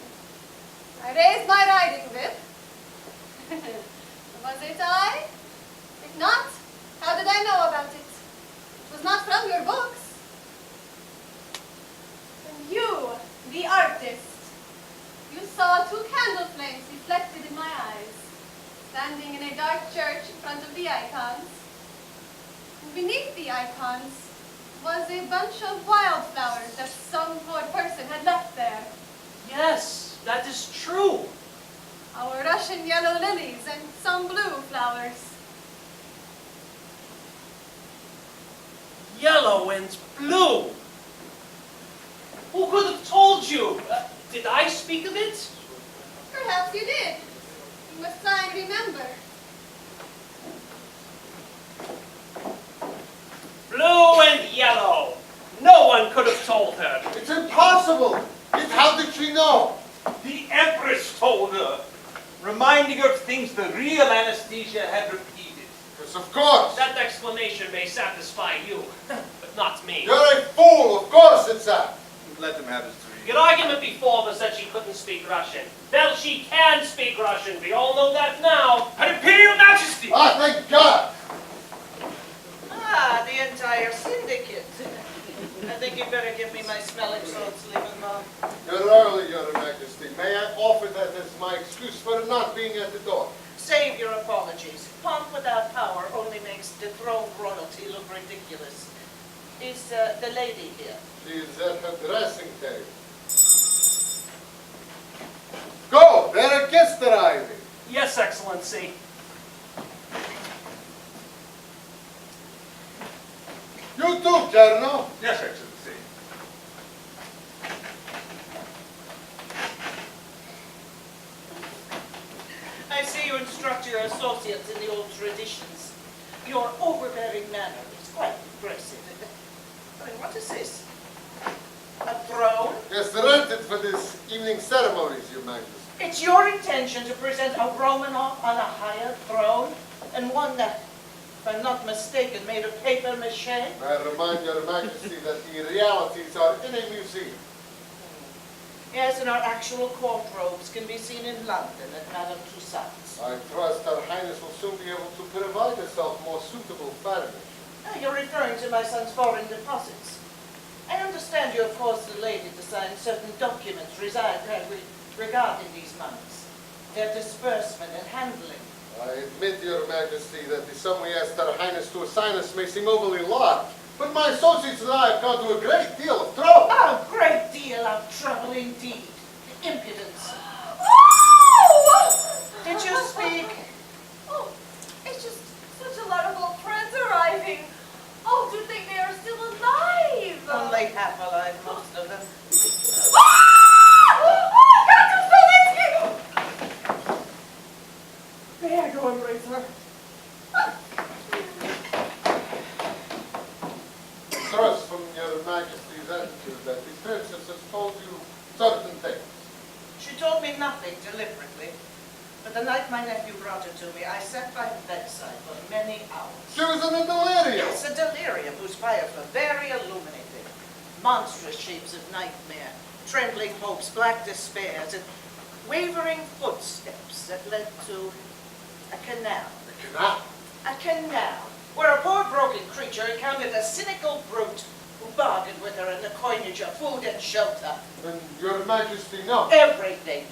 I raised my riding whip. Was it I? If not, how did I know about it? It was not from your books. And you, the artist, you saw two candle flames reflected in my eyes, standing in a dark church in front of the icons. And beneath the icons was a bunch of wildflowers that some poor person had left there. Yes, that is true. Our Russian yellow lilies and some blue flowers. Yellow and blue. Who could have told you? Did I speak of it? Perhaps you did. You must try and remember. Blue and yellow. No one could have told her. It's impossible. Yet how did she know? The Empress told her, reminding her of things the real Anastasia had repeated. Yes, of course. That explanation may satisfy you, but not me. You're a fool. Of course it's that. Let him have his dream. Your argument before was that she couldn't speak Russian. Well, she can speak Russian. We all know that now. Her Imperial Majesty! Ah, thank God. Ah, the entire syndicate. I think you'd better give me my smelling salts, Lieberman. You're early, Your Majesty. May I offer that as my excuse for not being at the door? Save your apologies. Pomp without power only makes dethroned royalty look ridiculous. Is the lady here? She is at her dressing table. Go! Oh, there are guests arriving. Yes, Excellency. You too, Colonel. Yes, Excellency. I see you instruct your associates in the old traditions. Your overbearing manner is quite impressive. I mean, what is this? A throne? Yes, rented for this evening ceremonies, Your Majesty. It's your intention to present a Romanov on a higher throne, and one that, if I'm not mistaken, made of paper mache? I remind Your Majesty that the realities are in a museum. Yes, and our actual court robes can be seen in London at Madame Tussaud's. I trust Her Highness will soon be able to provide herself more suitable furniture. You're referring to my son's foreign deposits. I understand you have caused the lady to sign certain documents regarding these monies, their disbursement and handling. I admit, Your Majesty, that the sum we asked Her Highness to assign us may seem overly large, but my associates and I have gone to a great deal of trouble. A great deal of trouble indeed. Impudence. Oh! Did you speak? Oh, it's just such a lot of old friends arriving. Oh, to think they are still alive. Only half alive, most of them. May I go embrace her? Trust from Your Majesty's attitude that the princess has told you certain things. She told me nothing deliberately. But the night my nephew brought her to me, I sat by her bedside for many hours. She was in a delirium. Yes, a delirium whose fires were very illuminated. Monstrous shapes of nightmare, trembling hopes, black despairs, and wavering footsteps that led to a canal. The canal. A canal, where a poor broken creature encountered a cynical brute who bargained with her in the coinage of food and shelter. And Your Majesty knows. Everything.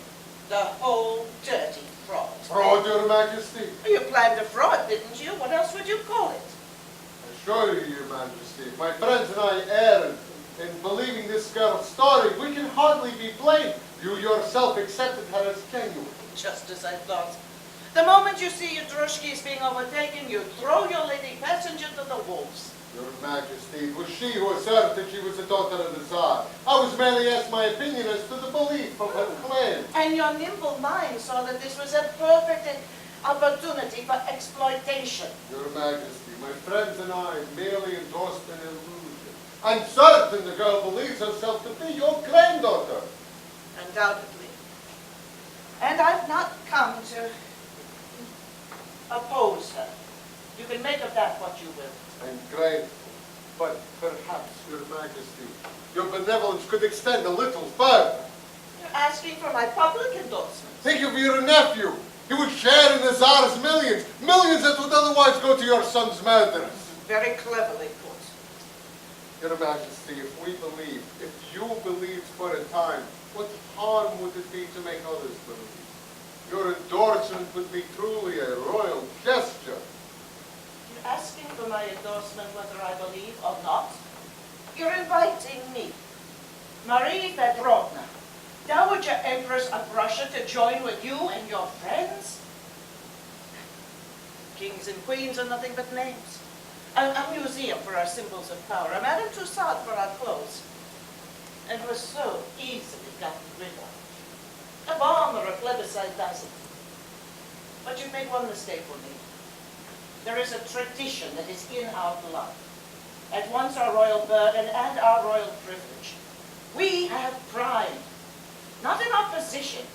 The whole dirty fraud. Fraud, Your Majesty. You planned a fraud, didn't you? What else would you call it? I assure you, Your Majesty, if my friends and I erred in believing this girl's story, we can hardly be blamed. You yourself accepted her as genuine. Just as I thought. The moment you see your droshky is being overtaken, you throw your lady passenger to the wolves. Your Majesty, it was she who asserted that she was the daughter of the Tsar. I was merely asked my opinion as to the belief of her clan. And your nimble mind saw that this was a perfect opportunity for exploitation. Your Majesty, my friends and I merely endorsed an illusion. I'm certain the girl believes herself to be your granddaughter. Undoubtedly. And I've not come to oppose her. You can make of that what you will. I'm grateful, but perhaps, Your Majesty, your benevolence could extend a little further. You're asking for my public endorsement. Think of your nephew. He would share in the Tsar's millions, millions that would otherwise go to your son's murderers. Very cleverly put. Your Majesty, if you believed for a time, what harm would it be to make others believe? Your endorsement would be truly a royal gesture. You're asking for my endorsement whether I believe or not? You're inviting me, Marie Petrovna, Dowager Empress of Russia, to join with you and your friends? Kings and queens are nothing but names. A museum for our symbols of power, a Madame Tussaud for our clothes. And we're so easily gotten rid of. A bomb or a plebiscite doesn't. But you've made one mistake for me. There is a tradition that is in our blood. At once our royal burden and our royal privilege. We have pride. Not in our position,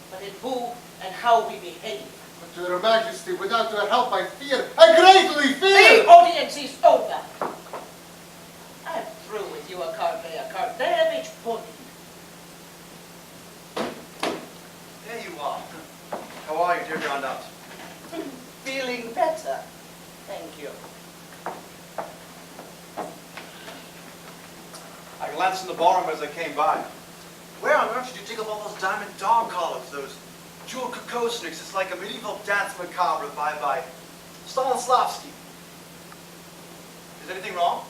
but in who and how we behave. But Your Majesty, without your help, I greatly fear! The audience is over. I'm through with you, Akardevich Putin. There you are. How are you, dear Grand Aunt? Feeling better. Thank you. I glanced in the ballroom as I came by. Where on earth did you dig up all those diamond dog collars, those jeweled kokosniks? It's like a medieval dance macabre by Stanislavski. Is anything wrong?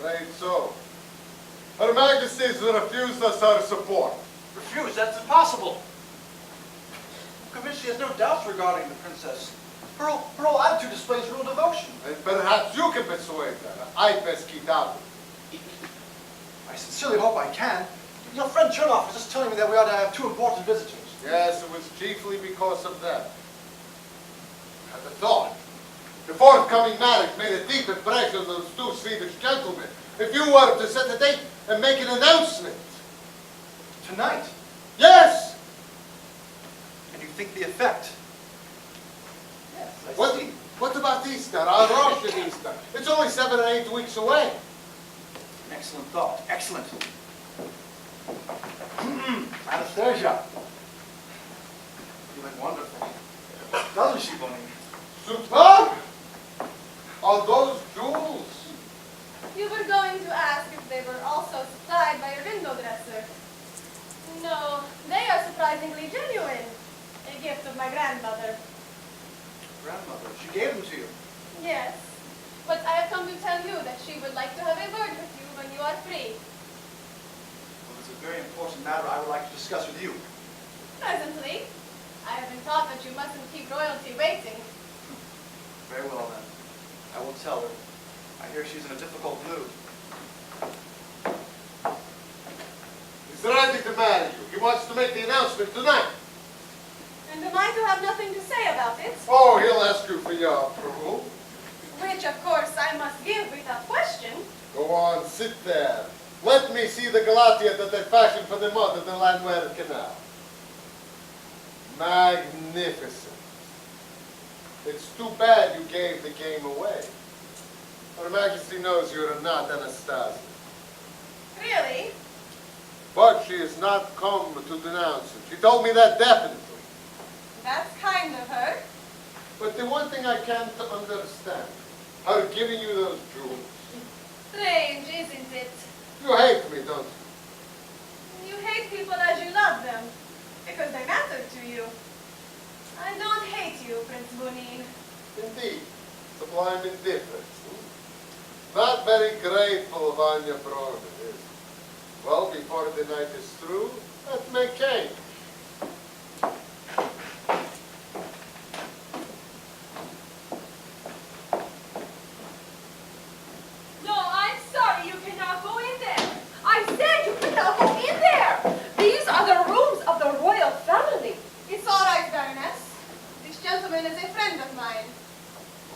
Right so. Her Majesty has refused us our support. Refuse? That's impossible. convinced she has no doubts regarding the princess. Her whole attitude displays real devotion. And perhaps you can persuade her. I best keep out. I sincerely hope I can. Your friend Chernoff was just telling me that we ought to have 2 important visitors. Yes, it was chiefly because of that. At the thought, the forthcoming marriage made a deep impression on those 2 Swedish gentlemen. If you were to set a date and make an announcement. Tonight? Yes! And you think the effect? Yes, I see. What about Easter? Our Russian Easter. It's only 7 or 8 weeks away. Excellent thought. Excellent. Anastasia. You look wonderful. Doesn't she, Bonnie? Superb! All those jewels. You were going to ask if they were also supplied by your window dresser. No, they are surprisingly genuine. A gift of my grandmother. Grandmother, she gave them to you. Yes, but I have come to tell you that she would like to have a word with you when you are free. Well, it's a very important matter I would like to discuss with you. Presently, I have been taught that you mustn't keep royalty waiting. Very well, then. I will tell her. I hear she's in a difficult mood. He's ready to marry you. He wants to make the announcement tonight. And am I to have nothing to say about it? Oh, he'll ask you for your approval. Which, of course, I must give without question. Go on, sit there. Let me see the Galatia that they fashioned for the mud of the Landwehr Canal. Magnificent. It's too bad you gave the game away. Her Majesty knows you are not Anastasia. Really? But she has not come to denounce it. She told me that definitely. That's kind of her. But the one thing I can't understand, her giving you those jewels. Strange, isn't it? You hate me, don't you? You hate people as you love them, because they matter to you. I don't hate you, Prince Bunin. Indeed. Sublime indifference. Not very grateful of Anya Broner, is it? Well, before the night is through, that may change. No, I'm sorry, you cannot go in there. I said you cannot go in there. These are the rooms of the royal family. It's all right, Baroness. This gentleman is a friend of mine.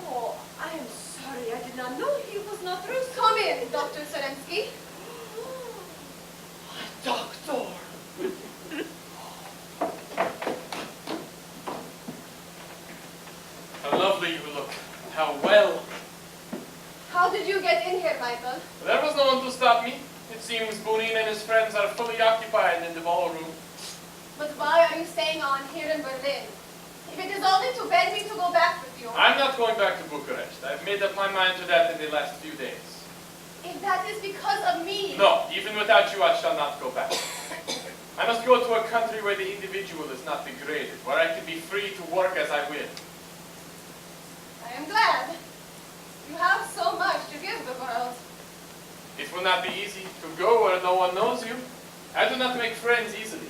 Oh, I am sorry. I did not know he was not Russian. Come in, Dr. Serensky. Doctor. How lovely you look. How well. How did you get in here, Michael? There was no one to stop me. It seems Bunin and his friends are fully occupied in the ballroom. But why are you staying on here in Berlin? If it is only to beg me to go back with you. I'm not going back to Bucharest. I've made up my mind to that in the last few days. If that is because of me. No, even without you, I shall not go back. I must go to a country where the individual is not degraded, where I can be free to work as I will. I am glad. You have so much to give the world. It will not be easy to go where no one knows you. I do not make friends easily.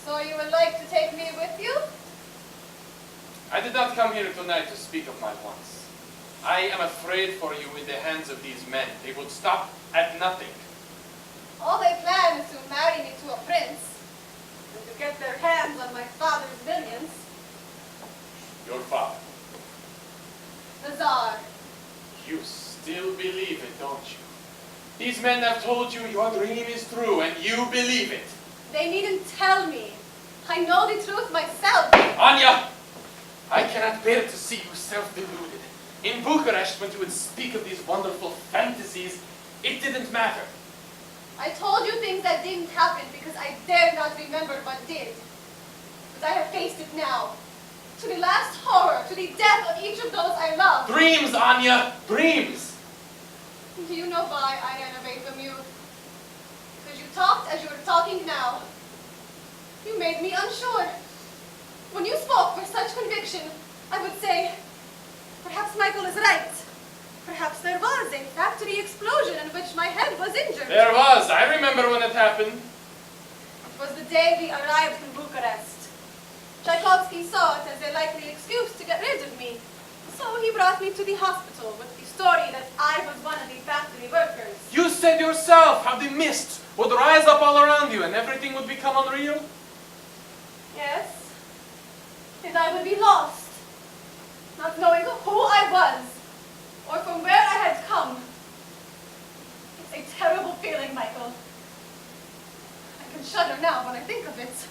So you would like to take me with you? I did not come here tonight to speak of my wants. I am afraid for you in the hands of these men. They will stop at nothing. All they plan is to marry me to a prince, and to get their hands on my father's millions. Your father. The Tsar. You still believe it, don't you? These men have told you your dream is true, and you believe it. They needn't tell me. I know the truth myself. Anya! I cannot bear to see you self-deluded. In Bucharest, when you would speak of these wonderful fantasies, it didn't matter. I told you things that didn't happen because I dared not remember what did. But I have faced it now. To the last horror, to the death of each of those I loved. Dreams, Anya! Dreams! Do you know why I ran away from you? Because you talked as you were talking now. You made me unsure. When you spoke with such conviction, I would say, perhaps Michael is right. Perhaps there was a factory explosion in which my head was injured. There was. I remember when it happened. It was the day we arrived in Bucharest. Tchaikovsky saw it as a likely excuse to get rid of me. So he brought me to the hospital with the story that I was one of the factory workers. You said yourself how the mist would rise up all around you and everything would become unreal. Yes. And I would be lost, not knowing who I was or from where I had come. It's a terrible feeling, Michael. I can shudder now when I think of it.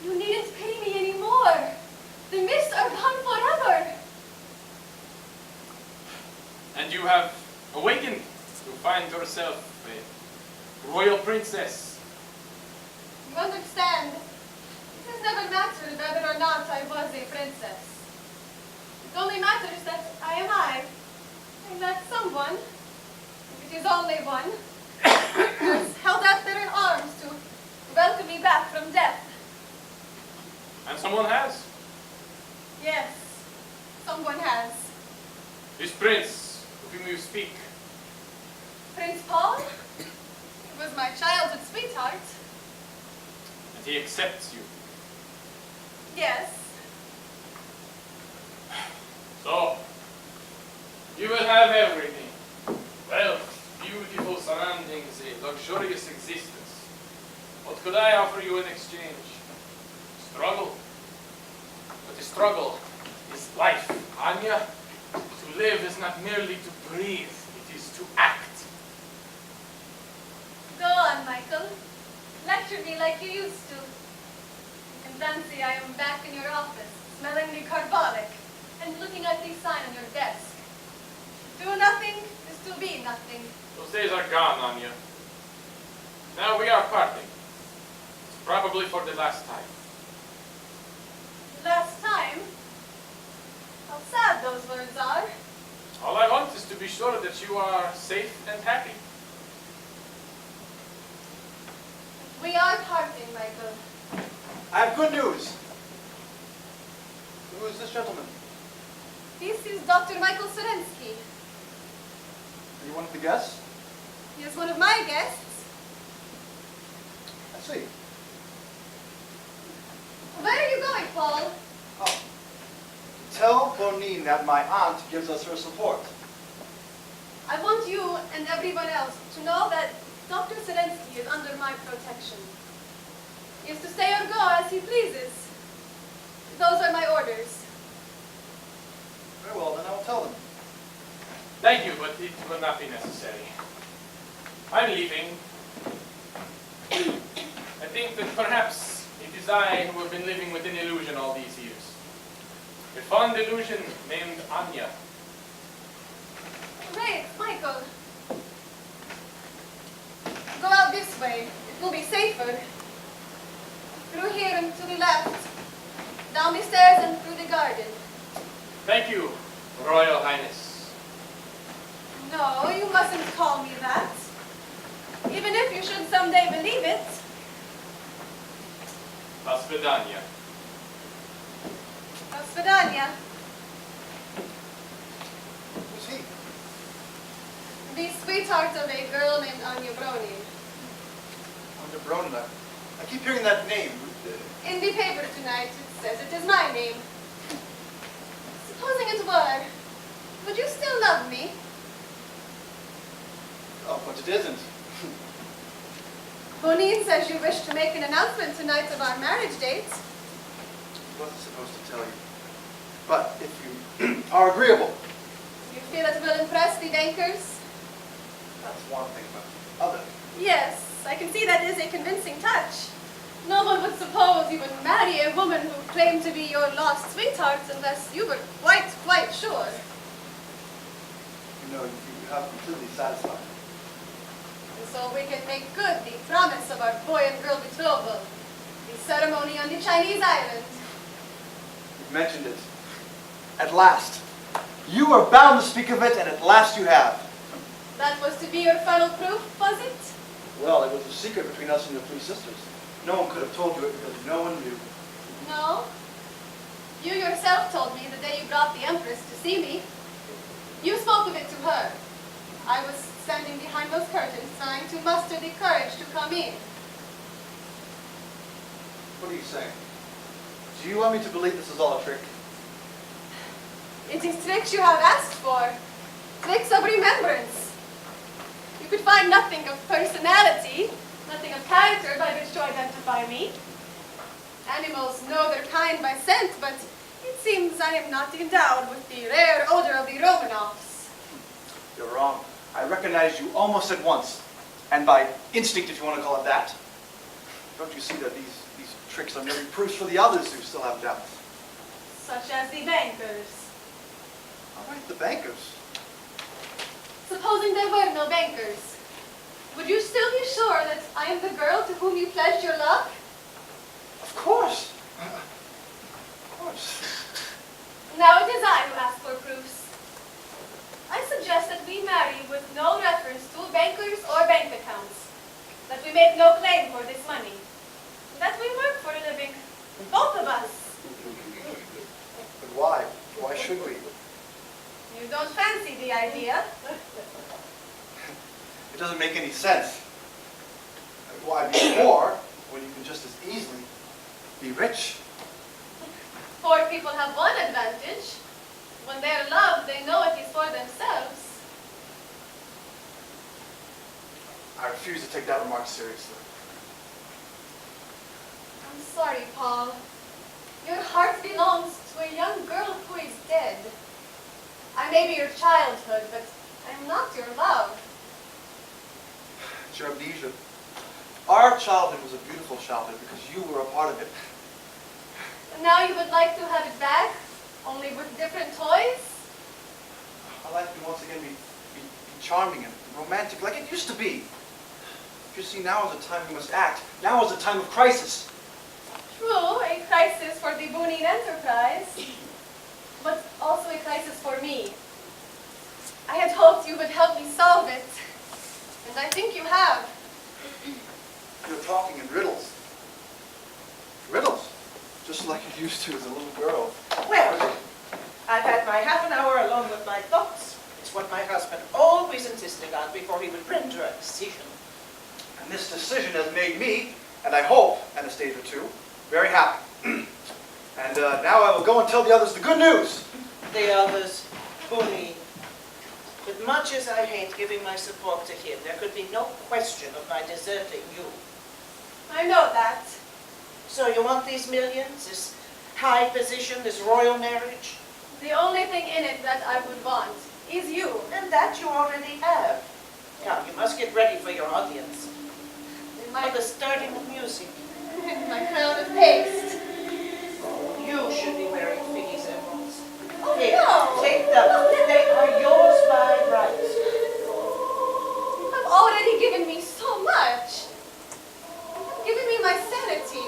You needn't pity me anymore. The mists are gone forever. And you have awakened to find yourself a royal princess. You understand, it has never mattered whether or not I was a princess. It only matters that I am I, and that someone, if it is only one, has held out their arms to welcome me back from death. And someone has. Yes, someone has. This prince of whom you speak. Prince Paul? He was my childhood sweetheart. And he accepts you. Yes. So, you will have everything. Wealth, beautiful surroundings, a luxurious existence. What could I offer you in exchange? Struggle. But the struggle is life, Anya. To live is not merely to breathe, it is to act. Go on, Michael. Lecture me like you used to. You can fancy I am back in your office, smelling the carbolic, and looking at the sign on your desk. Do nothing is to be nothing. Those days are gone, Anya. Now we are parting. It's probably for the last time. Last time? How sad those words are. All I want is to be sure that you are safe and happy. We are parting, Michael. I have good news. Who is this gentleman? This is Dr. Michael Serensky. Are you one of the guests? He is one of my guests. I see. Where are you going, Paul? Oh. Tell Bonin that my aunt gives us her support. I want you and everyone else to know that Dr. Serensky is under my protection. He is to stay or go as he pleases. Those are my orders. Very well, then I will tell them. Thank you, but it will not be necessary. I'm leaving. I think that perhaps it is I who have been living with an illusion all these years. A fond illusion named Anya. Wait, Michael. Go out this way. It will be safer. Through here and to the left. Down the stairs and through the garden. Thank you, Royal Highness. No, you mustn't call me that. Even if you should someday believe it. До свидания. До свидания. Who's he? The sweetheart of a girl named Anya Brony. Under Bronda. I keep hearing that name. In the paper tonight, it says it is my name. Supposing it were, would you still love me? Oh, but it isn't. Bonin says you wish to make an announcement tonight of our marriage date. I wasn't supposed to tell you. But if you are agreeable, You feel it will impress the bankers? that's one thing, but the other. Yes, I can see that is a convincing touch. No one would suppose you would marry a woman who claimed to be your lost sweetheart unless you were quite sure. You know, you have completely satisfied. And so we can make good the promise of our boy and girl betrothal, the ceremony on the Chinese island. You've mentioned it. At last. You are bound to speak of it, and at last you have. That was to be your final proof, was it? Well, it was a secret between us and your 3 sisters. No one could have told you it because no one knew. No. You yourself told me the day you brought the Empress to see me. You spoke of it to her. I was standing behind those curtains trying to muster the courage to come in. What are you saying? Do you want me to believe this is all a trick? It is tricks you have asked for. Tricks of remembrance. You could find nothing of personality, nothing of character by which to identify me. Animals know their kind by scent, but it seems I am not endowed with the rare odor of the Romanovs. You're wrong. I recognized you almost at once. And by instinct, if you want to call it that. Don't you see that these tricks are merely proofs for the others who still have doubts? Such as the bankers. All right, the bankers. Supposing there were no bankers, would you still be sure that I am the girl to whom you pledged your love? Of course. Of course. Now it is I who ask for proofs. I suggest that we marry with no reference to bankers or bank accounts, that we make no claim for this money, that we work for a living, both of us. But why? Why should we? You don't fancy the idea? It doesn't make any sense. Why be poor when you can just as easily be rich? Poor people have one advantage. When they are loved, they know it is for themselves. I refuse to take that remark seriously. I'm sorry, Paul. Your heart belongs to a young girl who is dead. I may be your childhood, but I am not your love. It's your amnesia. Our childhood was a beautiful childhood because you were a part of it. And now you would like to have it back, only with different toys? I'd like to once again be charming and romantic like it used to be. You see, now is the time we must act. Now is the time of crisis. True, a crisis for the Boonine enterprise, but also a crisis for me. I had hoped you would help me solve it, and I think you have. You're talking in riddles. Riddles? Just like you used to as a little girl. Well, I've had my half an hour alone with my thoughts. It's what my husband always insisted on before he would render a decision. And this decision has made me, and I hope Anastasia too, very happy. And now I will go and tell the others the good news. The others, Boonine. But much as I hate giving my support to him, there could be no question of my deserting you. I know that. So you want these millions, this high position, this royal marriage? The only thing in it that I would want is you. And that you already have. Now, you must get ready for your audience. In my, For the starting of music. in my crown of paste. You should be wearing Figgy's emeralds. Oh, Here, no. take them. They are yours by right. You have already given me so much. You have given me my sanity,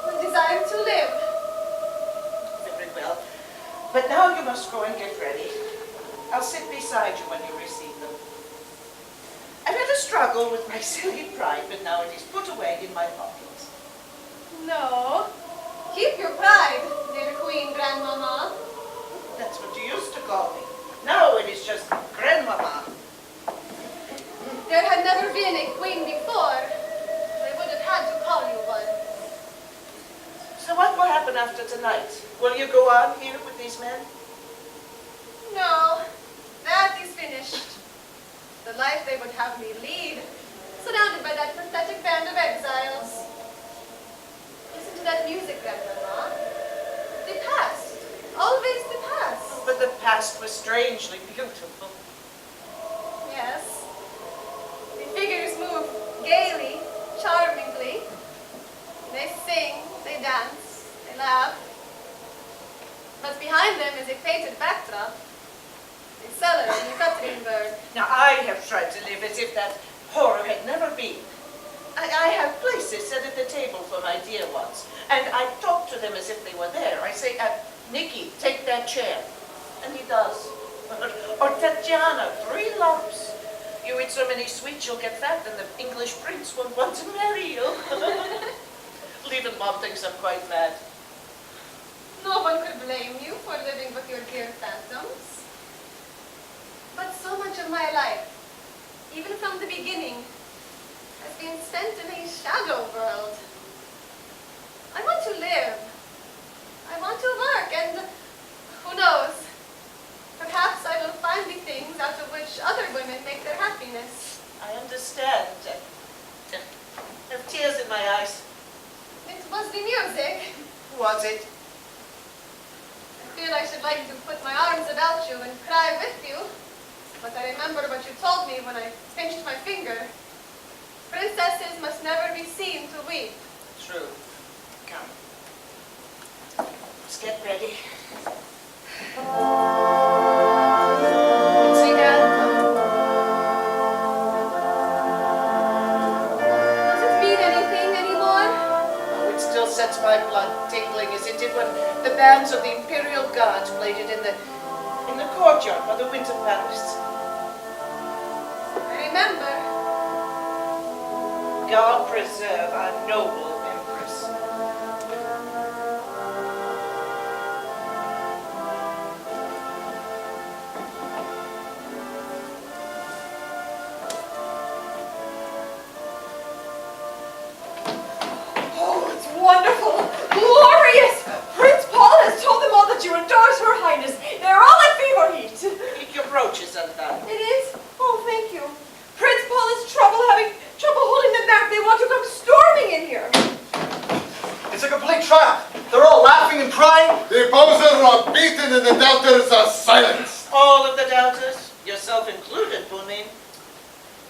the desire to live. Very well. But now you must go and get ready. I'll sit beside you when you receive them. I've had a struggle with my silly pride, but now it is put away in my pocket. No. Keep your pride, dear Queen Grandmama. That's what you used to call me. Now it is just Grandmama. There had never been a queen before. They would have had to call you one. So what will happen after tonight? Will you go on here with these men? No, that is finished. The life they would have me lead, surrounded by that pathetic band of exiles. Listen to that music, Grandmama. The past. Always the past. But the past was strangely beautiful. Yes. The figures move gaily, charmingly. They sing, they dance, they laugh. But behind them is a painted backdrop. A cellar in Ekaterinburg. Now I have tried to live as if that horror had never been. I have places set at the table for my dear ones, and I talk to them as if they were there. I say, Nicky, take that chair. And he does. Or Tatiana, 3 lumps. You eat so many sweets you'll get fat, and the English prince won't want to marry you. Little Mom thinks I'm quite mad. No one could blame you for living with your dear phantoms. But so much of my life, even from the beginning, has been spent in a shadow world. I want to live. I want to work, and who knows? Perhaps I will find the things out of which other women make their happiness. I understand. I have tears in my eyes. It was the music. Was it? I feel I should like to put my arms about you and cry with you, but I remember what you told me when I pinched my finger. Princesses must never be seen to weep. True. Come. Let's get ready. Sing anthem. Does it mean anything anymore? Oh, it still sets my blood tingling as it did when the bands of the Imperial Guards played it in the courtyard by the Winter Palace. I remember. God preserve our noble Empress. Oh, it's wonderful! Glorious! Prince Paul has told them all that you endorse Her Highness. They're all at fever heat. Keep your brooches undone. It is? Oh, thank you. Prince Paul has having trouble holding them back. They want to come storming in here. It's a complete triumph. They're all laughing and crying. The opposers are beaten and the doubters are silenced. All of the doubters, yourself included, Bonin.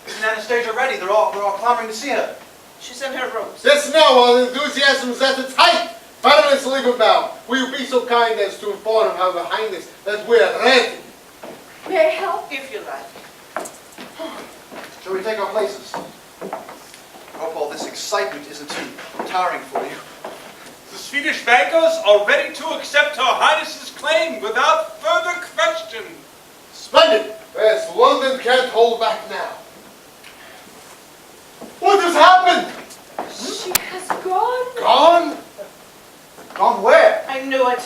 Isn't Anastasia ready? They're all clamoring to see her. She's in her rooms. Just now, while enthusiasm is at its height, Baroness Liebenbaum, will you be so kind as to inform Her Highness that we are ready? May I help? If you like. Shall we take our places? I hope all this excitement isn't too tiring for you. The Swedish bankers are ready to accept Her Highness's claim without further question. Splendid! Yes, London can't hold back now. What has happened? She has gone. Gone? Gone where? I knew it.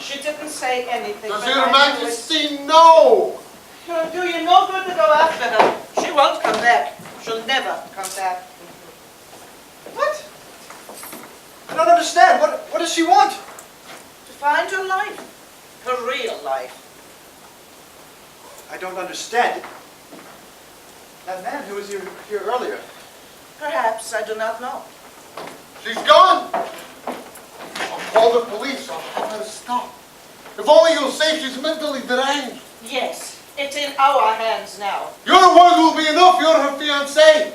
She didn't say anything. Does but Your I knew it. Majesty know? It'll do you no good to go after her. She won't come back. She'll never come back. What? I don't understand. What does she want? To find her life. Her real life. I don't understand. That man who was here earlier. Perhaps, I do not know. She's gone. I'll call the police. I'll have her stop. If only you'll say she's mentally deranged. Yes, it's in our hands now. Your word will be enough. You're her fiancé.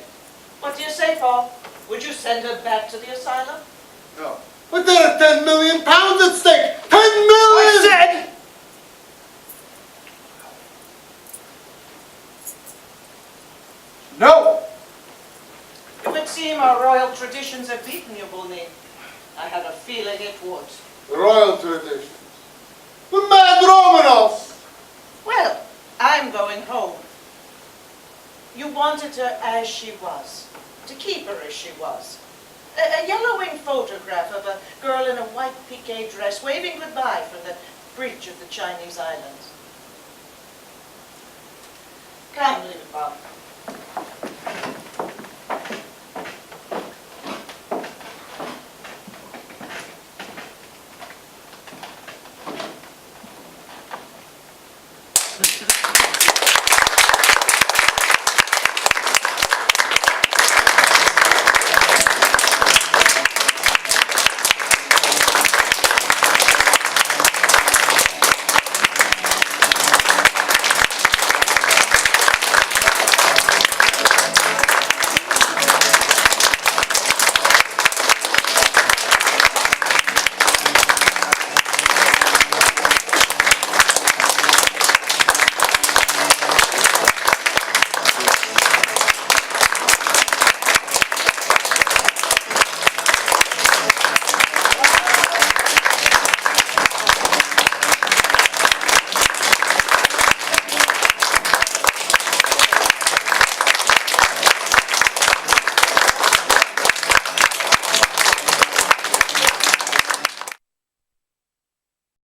What do you say, Paul? Would you send her back to the asylum? No. But there are 10 million pounds at stake. 10 million! I said! No! It would seem our royal traditions have beaten you, Bonin. I had a feeling it would. Royal traditions. The mad Romanovs. Well, I'm going home. You wanted her as she was, to keep her as she was. A yellowing photograph of a girl in a white piqué dress waving goodbye from the bridge of the Chinese islands. Come, little Bob.